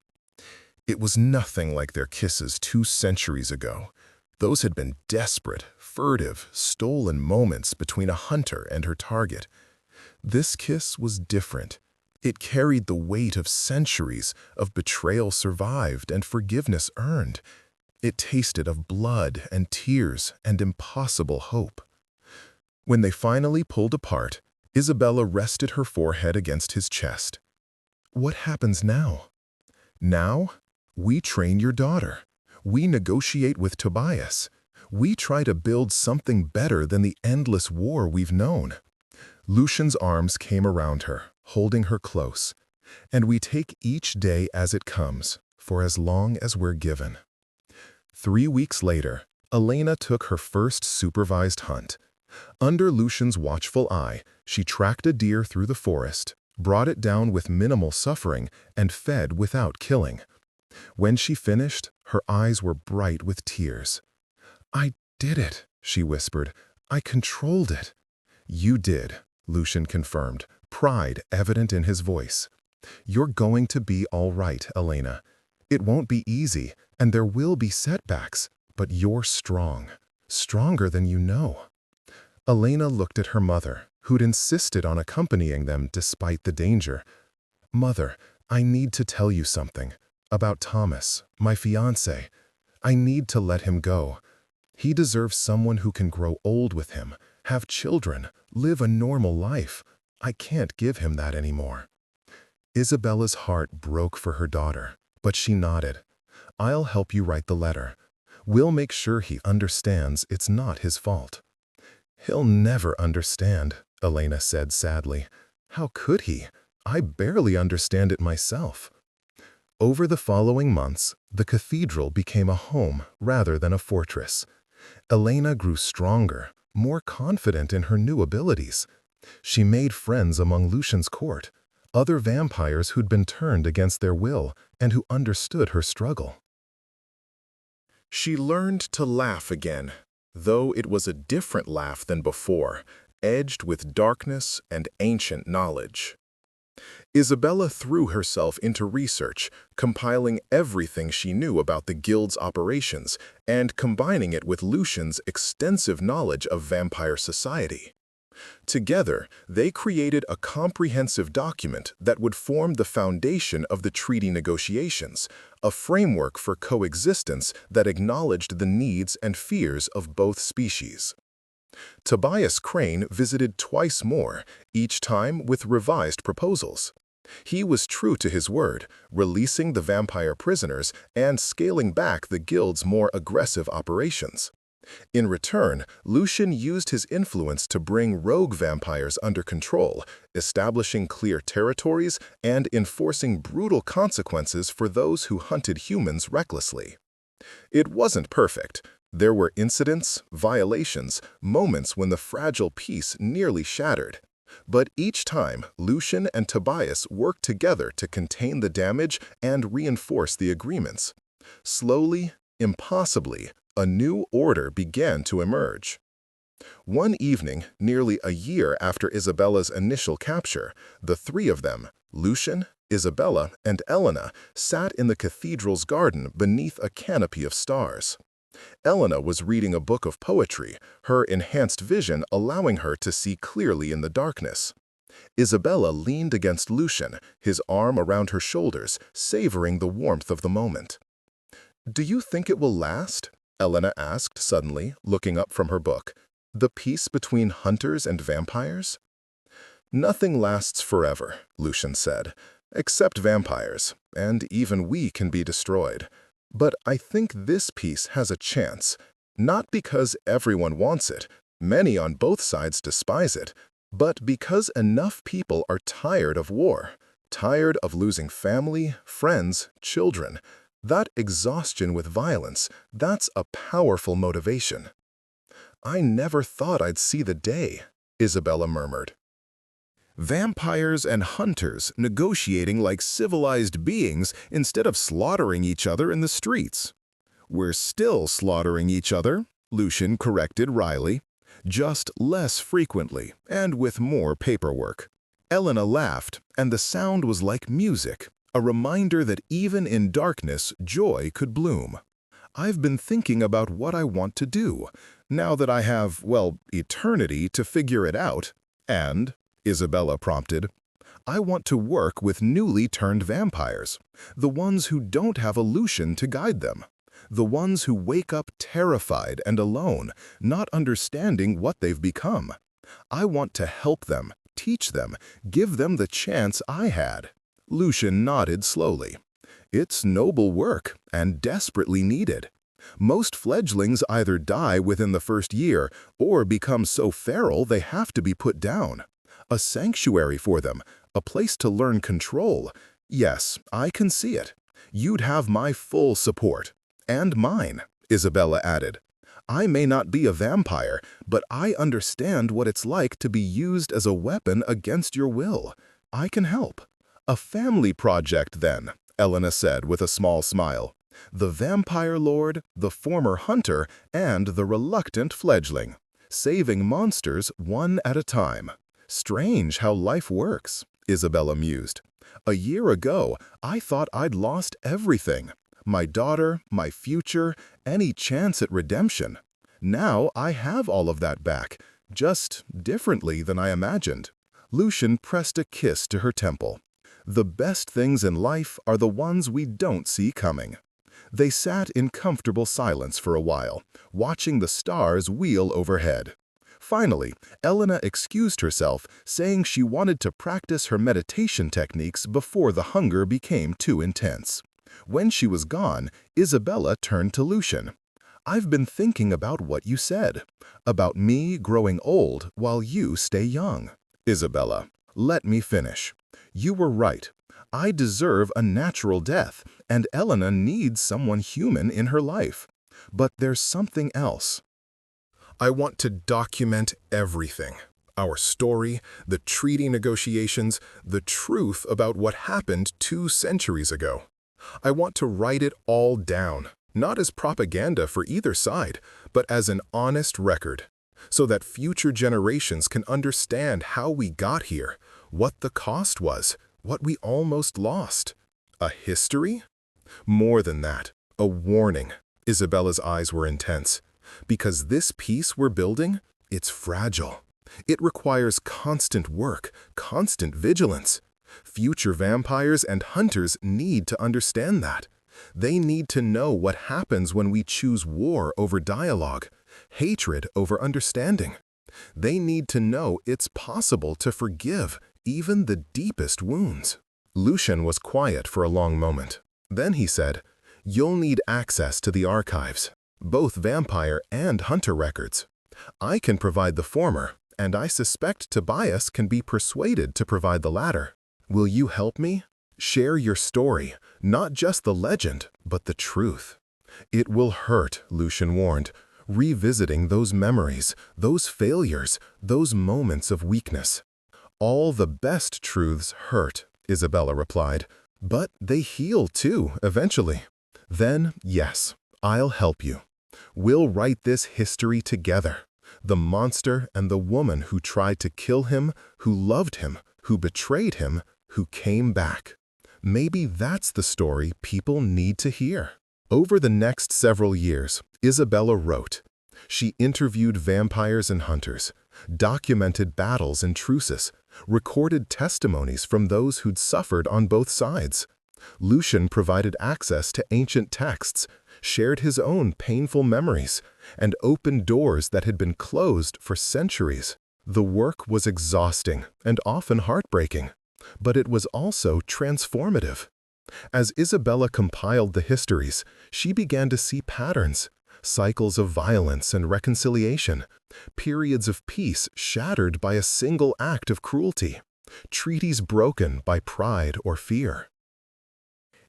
It was nothing like their kisses 2 centuries ago. Those had been desperate, furtive, stolen moments between a hunter and her target. This kiss was different. It carried the weight of centuries of betrayal survived and forgiveness earned. It tasted of blood and tears and impossible hope. When they finally pulled apart, Isabella rested her forehead against his chest. What happens now? Now, we train your daughter. We negotiate with Tobias. We try to build something better than the endless war we've known. Lucian's arms came around her, holding her close. And we take each day as it comes, for as long as we're given. 3 weeks later, Elena took her first supervised hunt. Under Lucian's watchful eye, she tracked a deer through the forest, brought it down with minimal suffering, and fed without killing. When she finished, her eyes were bright with tears. I did it, she whispered. I controlled it. You did, Lucian confirmed, pride evident in his voice. You're going to be all right, Elena. It won't be easy, and there will be setbacks, but you're strong, stronger than you know. Elena looked at her mother, who'd insisted on accompanying them despite the danger. Mother, I need to tell you something. About Thomas, my fiancé. I need to let him go. He deserves someone who can grow old with him, have children, live a normal life. I can't give him that anymore. Isabella's heart broke for her daughter, but she nodded. I'll help you write the letter. We'll make sure he understands it's not his fault. He'll never understand, Elena said sadly. How could he? I barely understand it myself. Over the following months, the cathedral became a home rather than a fortress. Elena grew stronger, more confident in her new abilities. She made friends among Lucian's court, other vampires who'd been turned against their will and who understood her struggle. She learned to laugh again, though it was a different laugh than before, edged with darkness and ancient knowledge. Isabella threw herself into research, compiling everything she knew about the guild's operations and combining it with Lucian's extensive knowledge of vampire society. Together, they created a comprehensive document that would form the foundation of the treaty negotiations, a framework for coexistence that acknowledged the needs and fears of both species. Tobias Crane visited twice more, each time with revised proposals. He was true to his word, releasing the vampire prisoners and scaling back the guild's more aggressive operations. In return, Lucian used his influence to bring rogue vampires under control, establishing clear territories and enforcing brutal consequences for those who hunted humans recklessly. It wasn't perfect. There were incidents, violations, moments when the fragile peace nearly shattered. But each time, Lucian and Tobias worked together to contain the damage and reinforce the agreements. Slowly, impossibly, a new order began to emerge. One evening, nearly a year after Isabella's initial capture, the three of them, Lucian, Isabella, and Elena, sat in the cathedral's garden beneath a canopy of stars. Elena was reading a book of poetry, her enhanced vision allowing her to see clearly in the darkness. Isabella leaned against Lucian, his arm around her shoulders, savoring the warmth of the moment. "Do you think it will last?" Elena asked suddenly, looking up from her book. "The peace between hunters and vampires?" "Nothing lasts forever," Lucian said, "except vampires, and even we can be destroyed. But I think this peace has a chance, not because everyone wants it, many on both sides despise it, but because enough people are tired of war, tired of losing family, friends, children. That exhaustion with violence, that's a powerful motivation." "I never thought I'd see the day," Isabella murmured. Vampires and hunters negotiating like civilized beings instead of slaughtering each other in the streets. "We're still slaughtering each other," Lucian corrected wryly, "just less frequently and with more paperwork." Elena laughed, and the sound was like music, a reminder that even in darkness, joy could bloom. "I've been thinking about what I want to do, now that I have, well, eternity to figure it out. And," Isabella prompted, "I want to work with newly turned vampires, the ones who don't have a Lucian to guide them, the ones who wake up terrified and alone, not understanding what they've become. I want to help them, teach them, give them the chance I had." Lucian nodded slowly. "It's noble work and desperately needed. Most fledglings either die within the first year or become so feral they have to be put down. A sanctuary for them, a place to learn control. Yes, I can see it. You'd have my full support. And mine," Isabella added. "I may not be a vampire, but I understand what it's like to be used as a weapon against your will. I can help." "A family project, then," Elena said with a small smile. "The vampire lord, the former hunter, and the reluctant fledgling. Saving monsters one at a time. Strange how life works," Isabella mused. "A year ago, I thought I'd lost everything. My daughter, my future, any chance at redemption. Now I have all of that back, just differently than I imagined." Lucian pressed a kiss to her temple. "The best things in life are the ones we don't see coming." They sat in comfortable silence for a while, watching the stars wheel overhead. Finally, Elena excused herself, saying she wanted to practice her meditation techniques before the hunger became too intense. When she was gone, Isabella turned to Lucian. "I've been thinking about what you said, about me growing old while you stay young." "Isabella, let me finish. You were right. I deserve a natural death, and Elena needs someone human in her life. But there's something else. I want to document everything. Our story, the treaty negotiations, the truth about what happened 2 centuries ago. I want to write it all down, not as propaganda for either side, but as an honest record, so that future generations can understand how we got here, what the cost was, what we almost lost. A history? More than that, a warning." Isabella's eyes were intense. "Because this peace we're building, it's fragile. It requires constant work, constant vigilance. Future vampires and hunters need to understand that. They need to know what happens when we choose war over dialogue, hatred over understanding. They need to know it's possible to forgive even the deepest wounds. Lucian was quiet for a long moment. Then he said, "You'll need access to the archives, both vampire and hunter records. I can provide the former, and I suspect Tobias can be persuaded to provide the latter. Will you help me? Share your story, not just the legend, but the truth." "It will hurt," Lucian warned, "revisiting those memories, those failures, those moments of weakness." "All the best truths hurt," Isabella replied, "but they heal too, eventually." "Then, yes, I'll help you. We'll write this history together. The monster and the woman who tried to kill him, who loved him, who betrayed him, who came back. Maybe that's the story people need to hear." Over the next several years, Isabella wrote. She interviewed vampires and hunters, documented battles and truces, recorded testimonies from those who'd suffered on both sides. Lucian provided access to ancient texts, shared his own painful memories, and opened doors that had been closed for centuries. The work was exhausting and often heartbreaking, but it was also transformative. As Isabella compiled the histories, she began to see patterns, cycles of violence and reconciliation, periods of peace shattered by a single act of cruelty, treaties broken by pride or fear.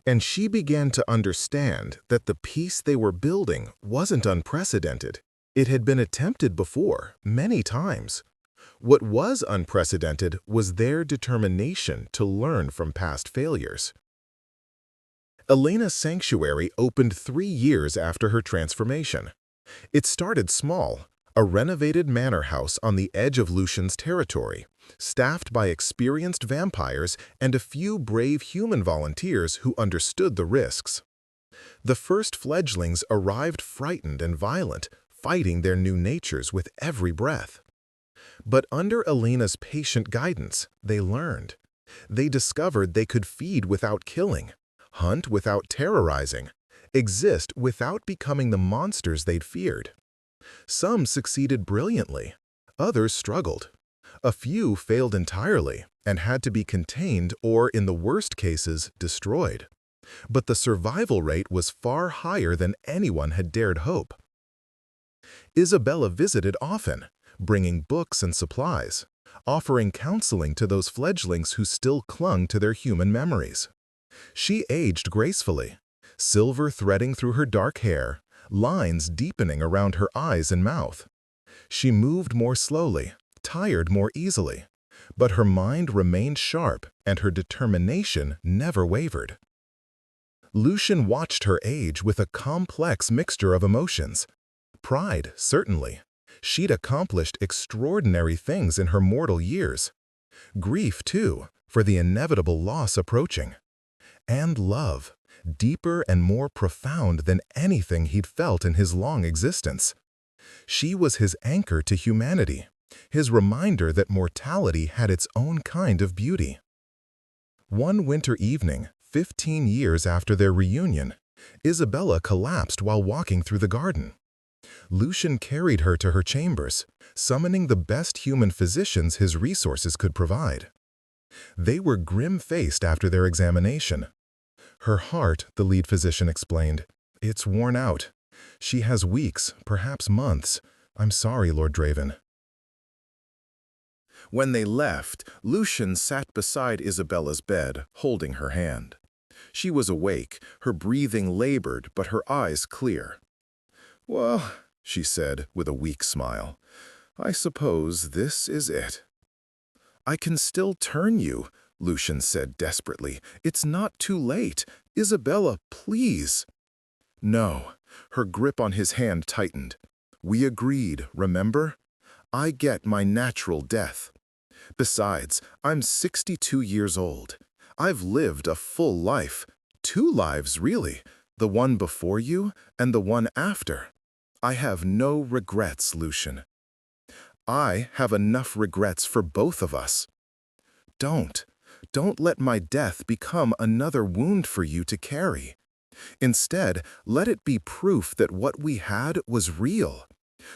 And she began to understand that the peace they were building wasn't unprecedented. It had been attempted before, many times. What was unprecedented was their determination to learn from past failures. Elena's sanctuary opened 3 years after her transformation. It started small, a renovated manor house on the edge of Lucian's territory, staffed by experienced vampires and a few brave human volunteers who understood the risks. The first fledglings arrived frightened and violent, fighting their new natures with every breath. But under Elena's patient guidance, they learned. They discovered they could feed without killing, hunt without terrorizing, exist without becoming the monsters they'd feared. Some succeeded brilliantly, others struggled. A few failed entirely and had to be contained or, in the worst cases, destroyed. But the survival rate was far higher than anyone had dared hope. Isabella visited often, bringing books and supplies, offering counseling to those fledglings who still clung to their human memories. She aged gracefully, silver threading through her dark hair, lines deepening around her eyes and mouth. She moved more slowly, tired more easily, but her mind remained sharp and her determination never wavered. Lucian watched her age with a complex mixture of emotions. Pride, certainly. She'd accomplished extraordinary things in her mortal years. Grief, too, for the inevitable loss approaching. And love, deeper and more profound than anything he'd felt in his long existence. She was his anchor to humanity, his reminder that mortality had its own kind of beauty. One winter evening, 15 years after their reunion, Isabella collapsed while walking through the garden. Lucian carried her to her chambers, summoning the best human physicians his resources could provide. They were grim-faced after their examination. "Her heart," the lead physician explained, "it's worn out. She has weeks, perhaps months. I'm sorry, Lord Draven." When they left, Lucian sat beside Isabella's bed, holding her hand. She was awake, her breathing labored, but her eyes clear. "Well," she said with a weak smile, "I suppose this is it." "I can still turn you," Lucian said desperately. "It's not too late. Isabella, please." "No." Her grip on his hand tightened. "We agreed, remember? I get my natural death. Besides, I'm 62 years old. I've lived a full life. 2 lives, really. The one before you and the one after. I have no regrets, Lucian." I have enough regrets for both of us. Don't. Don't let my death become another wound for you to carry. Instead, let it be proof that what we had was real,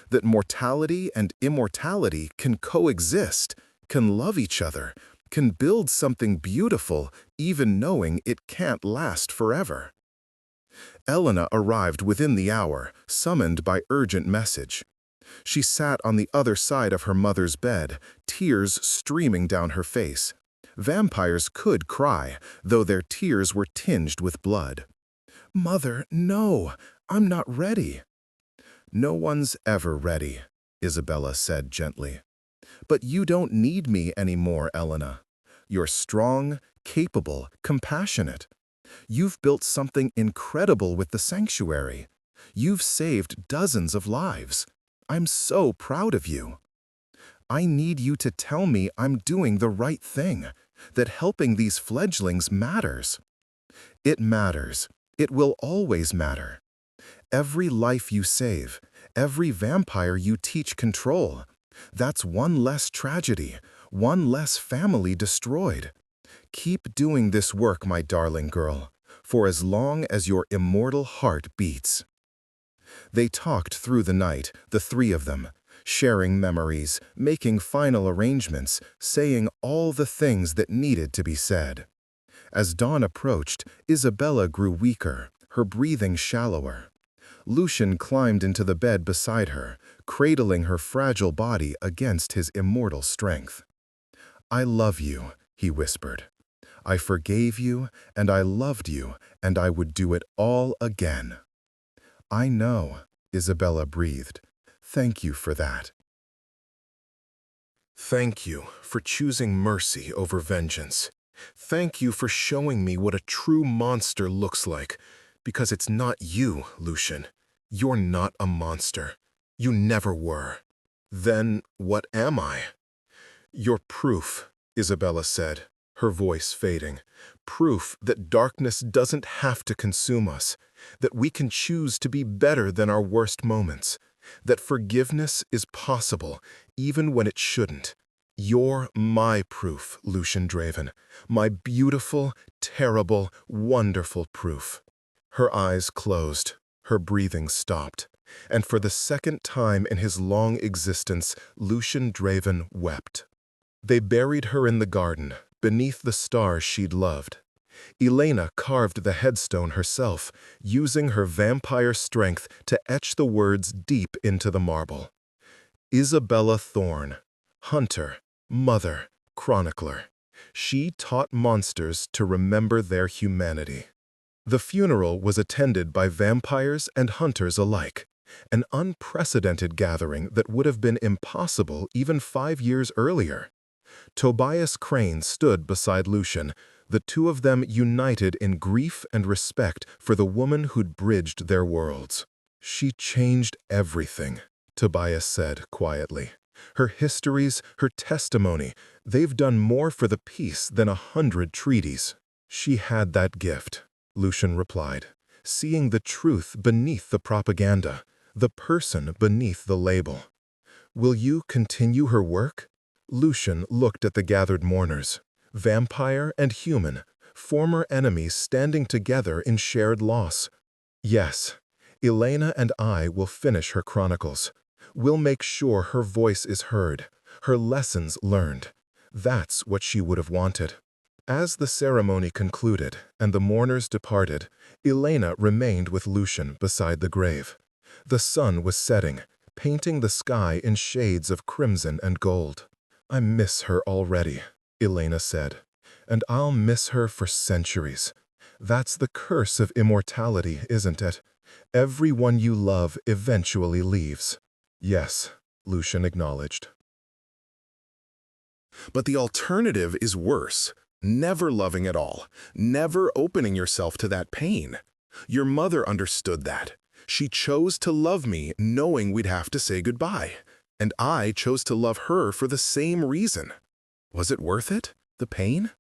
that mortality and immortality can coexist, can love each other, can build something beautiful, even knowing it can't last forever. Elena arrived within the hour, summoned by urgent message. She sat on the other side of her mother's bed, tears streaming down her face. Vampires could cry, though their tears were tinged with blood. "Mother, no, I'm not ready." "No one's ever ready," Isabella said gently. "But you don't need me anymore, Elena. You're strong, capable, compassionate. You've built something incredible with the sanctuary. You've saved dozens of lives. I'm so proud of you. I need you to tell me I'm doing the right thing, that helping these fledglings matters. It matters. It will always matter. Every life you save, every vampire you teach control, that's one less tragedy, one less family destroyed. Keep doing this work, my darling girl, for as long as your immortal heart beats." They talked through the night, the three of them, sharing memories, making final arrangements, saying all the things that needed to be said. As dawn approached, Isabella grew weaker, her breathing shallower. Lucian climbed into the bed beside her, cradling her fragile body against his immortal strength. "I love you," he whispered. "I forgave you, and I loved you, and I would do it all again." "I know," Isabella breathed. "Thank you for that." "Thank you for choosing mercy over vengeance. Thank you for showing me what a true monster looks like, because it's not you, Lucian. You're not a monster. You never were. Then what am I?" "You're proof," Isabella said, her voice fading. "Proof that darkness doesn't have to consume us, that we can choose to be better than our worst moments, that forgiveness is possible even when it shouldn't. You're my proof, Lucian Draven, my beautiful, terrible, wonderful proof." Her eyes closed, her breathing stopped, and for the second time in his long existence, Lucian Draven wept. They buried her in the garden, beneath the stars she'd loved. Elena carved the headstone herself, using her vampire strength to etch the words deep into the marble. Isabella Thorne, hunter, mother, chronicler. She taught monsters to remember their humanity. The funeral was attended by vampires and hunters alike, an unprecedented gathering that would have been impossible even 5 years earlier. Tobias Crane stood beside Lucian, the two of them united in grief and respect for the woman who'd bridged their worlds. "She changed everything," Tobias said quietly. "Her histories, her testimony, they've done more for the peace than 100 treaties." "She had that gift," Lucian replied, "seeing the truth beneath the propaganda, the person beneath the label." "Will you continue her work?" Lucian looked at the gathered mourners, vampire and human, former enemies standing together in shared loss. "Yes, Elena and I will finish her chronicles. We'll make sure her voice is heard, her lessons learned. That's what she would have wanted." As the ceremony concluded and the mourners departed, Elena remained with Lucian beside the grave. The sun was setting, painting the sky in shades of crimson and gold. "I miss her already," Elena said, "and I'll miss her for centuries. That's the curse of immortality, isn't it? Everyone you love eventually leaves." "Yes," Lucian acknowledged. But the alternative is worse. Never loving at all. Never opening yourself to that pain. Your mother understood that. She chose to love me knowing we'd have to say goodbye. And I chose to love her for the same reason. Was it worth it? The pain?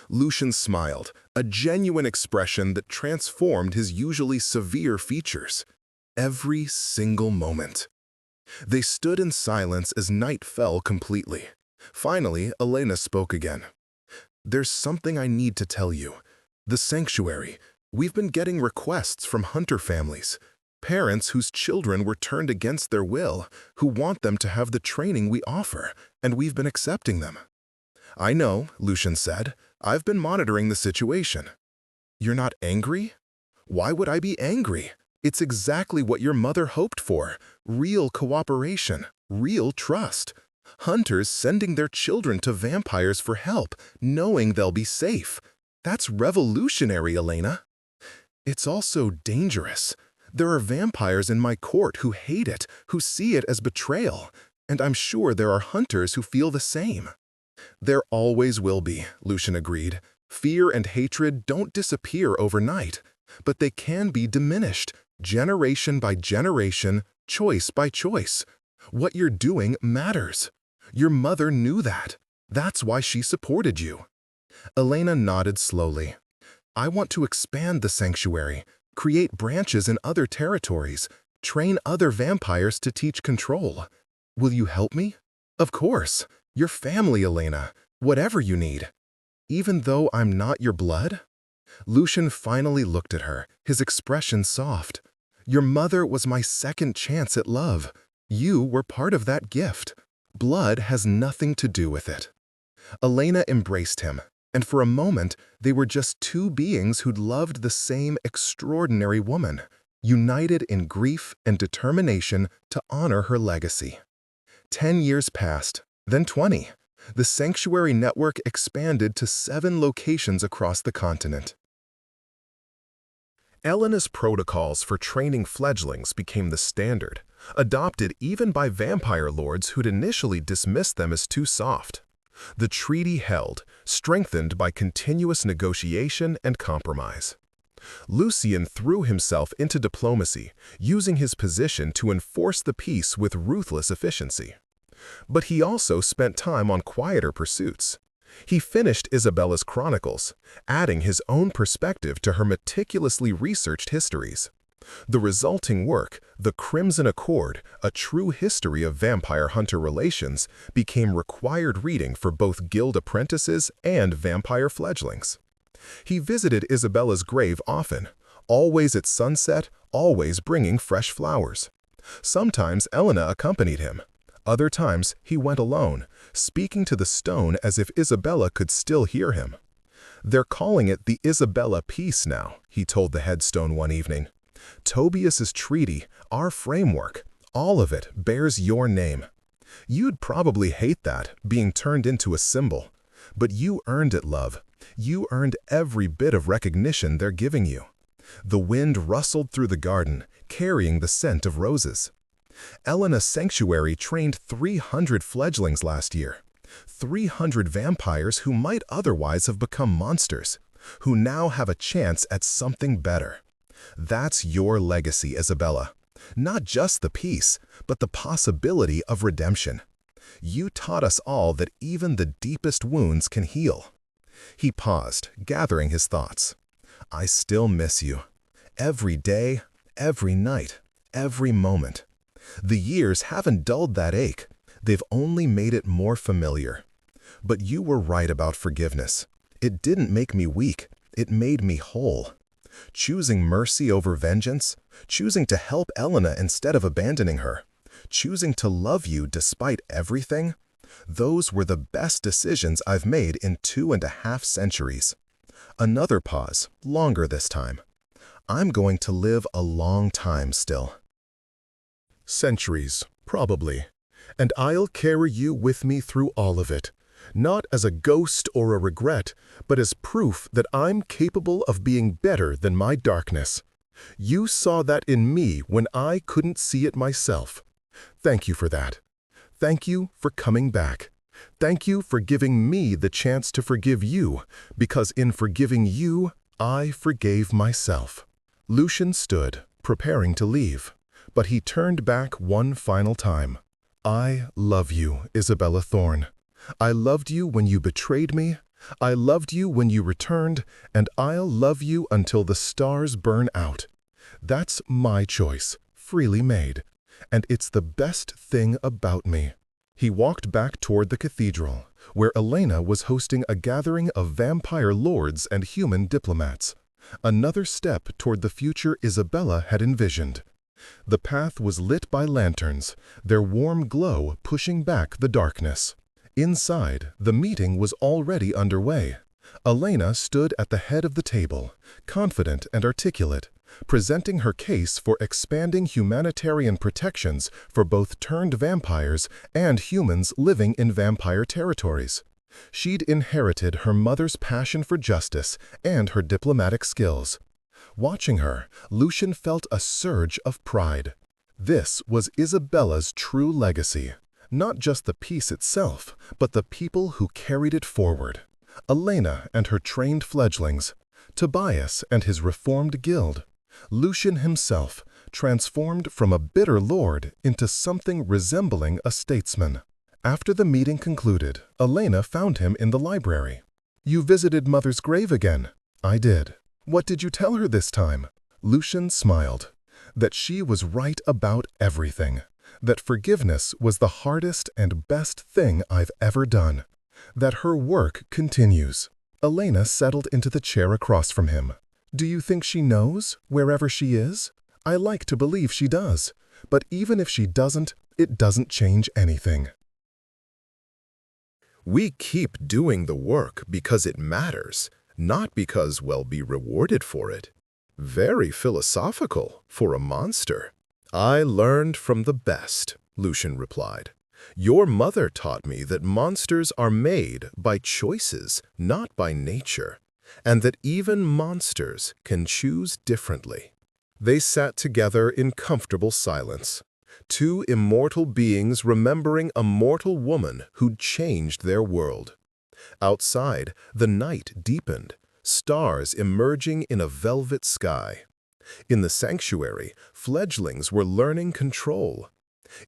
Lucian smiled, a genuine expression that transformed his usually severe features. Every single moment. They stood in silence as night fell completely. Finally, Elena spoke again. "There's something I need to tell you. The sanctuary. We've been getting requests from hunter families. Parents whose children were turned against their will, who want them to have the training we offer, and we've been accepting them." "I know," Lucian said. "I've been monitoring the situation." "You're not angry?" "Why would I be angry? It's exactly what your mother hoped for. Real cooperation, real trust. Hunters sending their children to vampires for help, knowing they'll be safe. That's revolutionary, Elena." "It's also dangerous. There are vampires in my court who hate it, who see it as betrayal, and I'm sure there are hunters who feel the same." "There always will be," Lucian agreed. "Fear and hatred don't disappear overnight, but they can be diminished, generation by generation, choice by choice. What you're doing matters. Your mother knew that. That's why she supported you." Elena nodded slowly. "I want to expand the sanctuary, create branches in other territories, train other vampires to teach control. Will you help me?" "Of course. Your family, Elena. Whatever you need." "Even though I'm not your blood?" Lucian finally looked at her, his expression soft. "Your mother was my second chance at love. You were part of that gift. Blood has nothing to do with it." Elena embraced him, and for a moment they were just two beings who'd loved the same extraordinary woman, united in grief and determination to honor her legacy. 10 years passed, then 20. The sanctuary network expanded to 7 locations across the continent. Elena's protocols for training fledglings became the standard, adopted even by vampire lords who'd initially dismissed them as too soft. The treaty held, strengthened by continuous negotiation and compromise. Lucian threw himself into diplomacy, using his position to enforce the peace with ruthless efficiency. But he also spent time on quieter pursuits. He finished Isabella's chronicles, adding his own perspective to her meticulously researched histories. The resulting work, The Crimson Accord, A True History of Vampire-Hunter Relations, became required reading for both guild apprentices and vampire fledglings. He visited Isabella's grave often, always at sunset, always bringing fresh flowers. Sometimes Elena accompanied him. Other times he went alone, speaking to the stone as if Isabella could still hear him. "They're calling it the Isabella Peace now," he told the headstone one evening. "Tobias's treaty, our framework, all of it bears your name. You'd probably hate that, being turned into a symbol. But you earned it, love. You earned every bit of recognition they're giving you." The wind rustled through the garden, carrying the scent of roses. Elena's sanctuary trained 300 fledglings last year. 300 vampires who might otherwise have become monsters, who now have a chance at something better. That's your legacy, Isabella. Not just the peace, but the possibility of redemption. You taught us all that even the deepest wounds can heal. He paused, gathering his thoughts. "I still miss you. Every day, every night, every moment. The years haven't dulled that ache. They've only made it more familiar. But you were right about forgiveness. It didn't make me weak. It made me whole. Choosing mercy over vengeance, choosing to help Elena instead of abandoning her, choosing to love you despite everything, those were the best decisions I've made in 2.5 centuries. Another pause, longer this time. I'm going to live a long time still. Centuries, probably. And I'll carry you with me through all of it, not as a ghost or a regret, but as proof that I'm capable of being better than my darkness. You saw that in me when I couldn't see it myself. Thank you for that. Thank you for coming back. Thank you for giving me the chance to forgive you, because in forgiving you, I forgave myself." Lucian stood, preparing to leave, but he turned back one final time. "I love you, Isabella Thorne. I loved you when you betrayed me. I loved you when you returned, and I'll love you until the stars burn out. That's my choice, freely made. And it's the best thing about me." He walked back toward the cathedral, where Elena was hosting a gathering of vampire lords and human diplomats. Another step toward the future Isabella had envisioned. The path was lit by lanterns, their warm glow pushing back the darkness. Inside, the meeting was already underway. Elena stood at the head of the table, confident and articulate, presenting her case for expanding humanitarian protections for both turned vampires and humans living in vampire territories. She'd inherited her mother's passion for justice and her diplomatic skills. Watching her, Lucian felt a surge of pride. This was Isabella's true legacy, not just the piece itself, but the people who carried it forward. Elena and her trained fledglings, Tobias and his reformed guild, Lucian himself, transformed from a bitter lord into something resembling a statesman. After the meeting concluded, Elena found him in the library. "You visited Mother's grave again?" "I did." "What did you tell her this time?" Lucian smiled. That she was right about everything. That forgiveness was the hardest and best thing I've ever done. That her work continues. Elena settled into the chair across from him. "Do you think she knows, wherever she is?" "I like to believe she does. But even if she doesn't, it doesn't change anything." We keep doing the work because it matters, not because we'll be rewarded for it. Very philosophical for a monster. "I learned from the best," Lucian replied. "Your mother taught me that monsters are made by choices, not by nature, and that even monsters can choose differently." They sat together in comfortable silence, two immortal beings remembering a mortal woman who'd changed their world. Outside, the night deepened, stars emerging in a velvet sky. In the sanctuary, fledglings were learning control.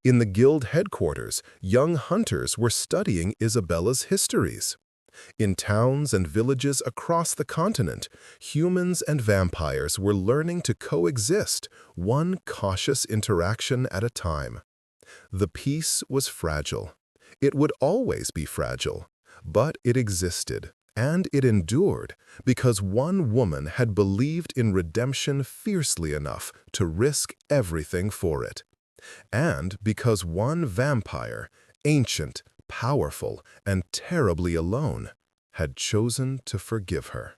In the guild headquarters, young hunters were studying Isabella's histories. In towns and villages across the continent, humans and vampires were learning to coexist, one cautious interaction at a time. The peace was fragile. It would always be fragile, but it existed, and it endured because one woman had believed in redemption fiercely enough to risk everything for it. And because one vampire, ancient, powerful, and terribly alone, had chosen to forgive her.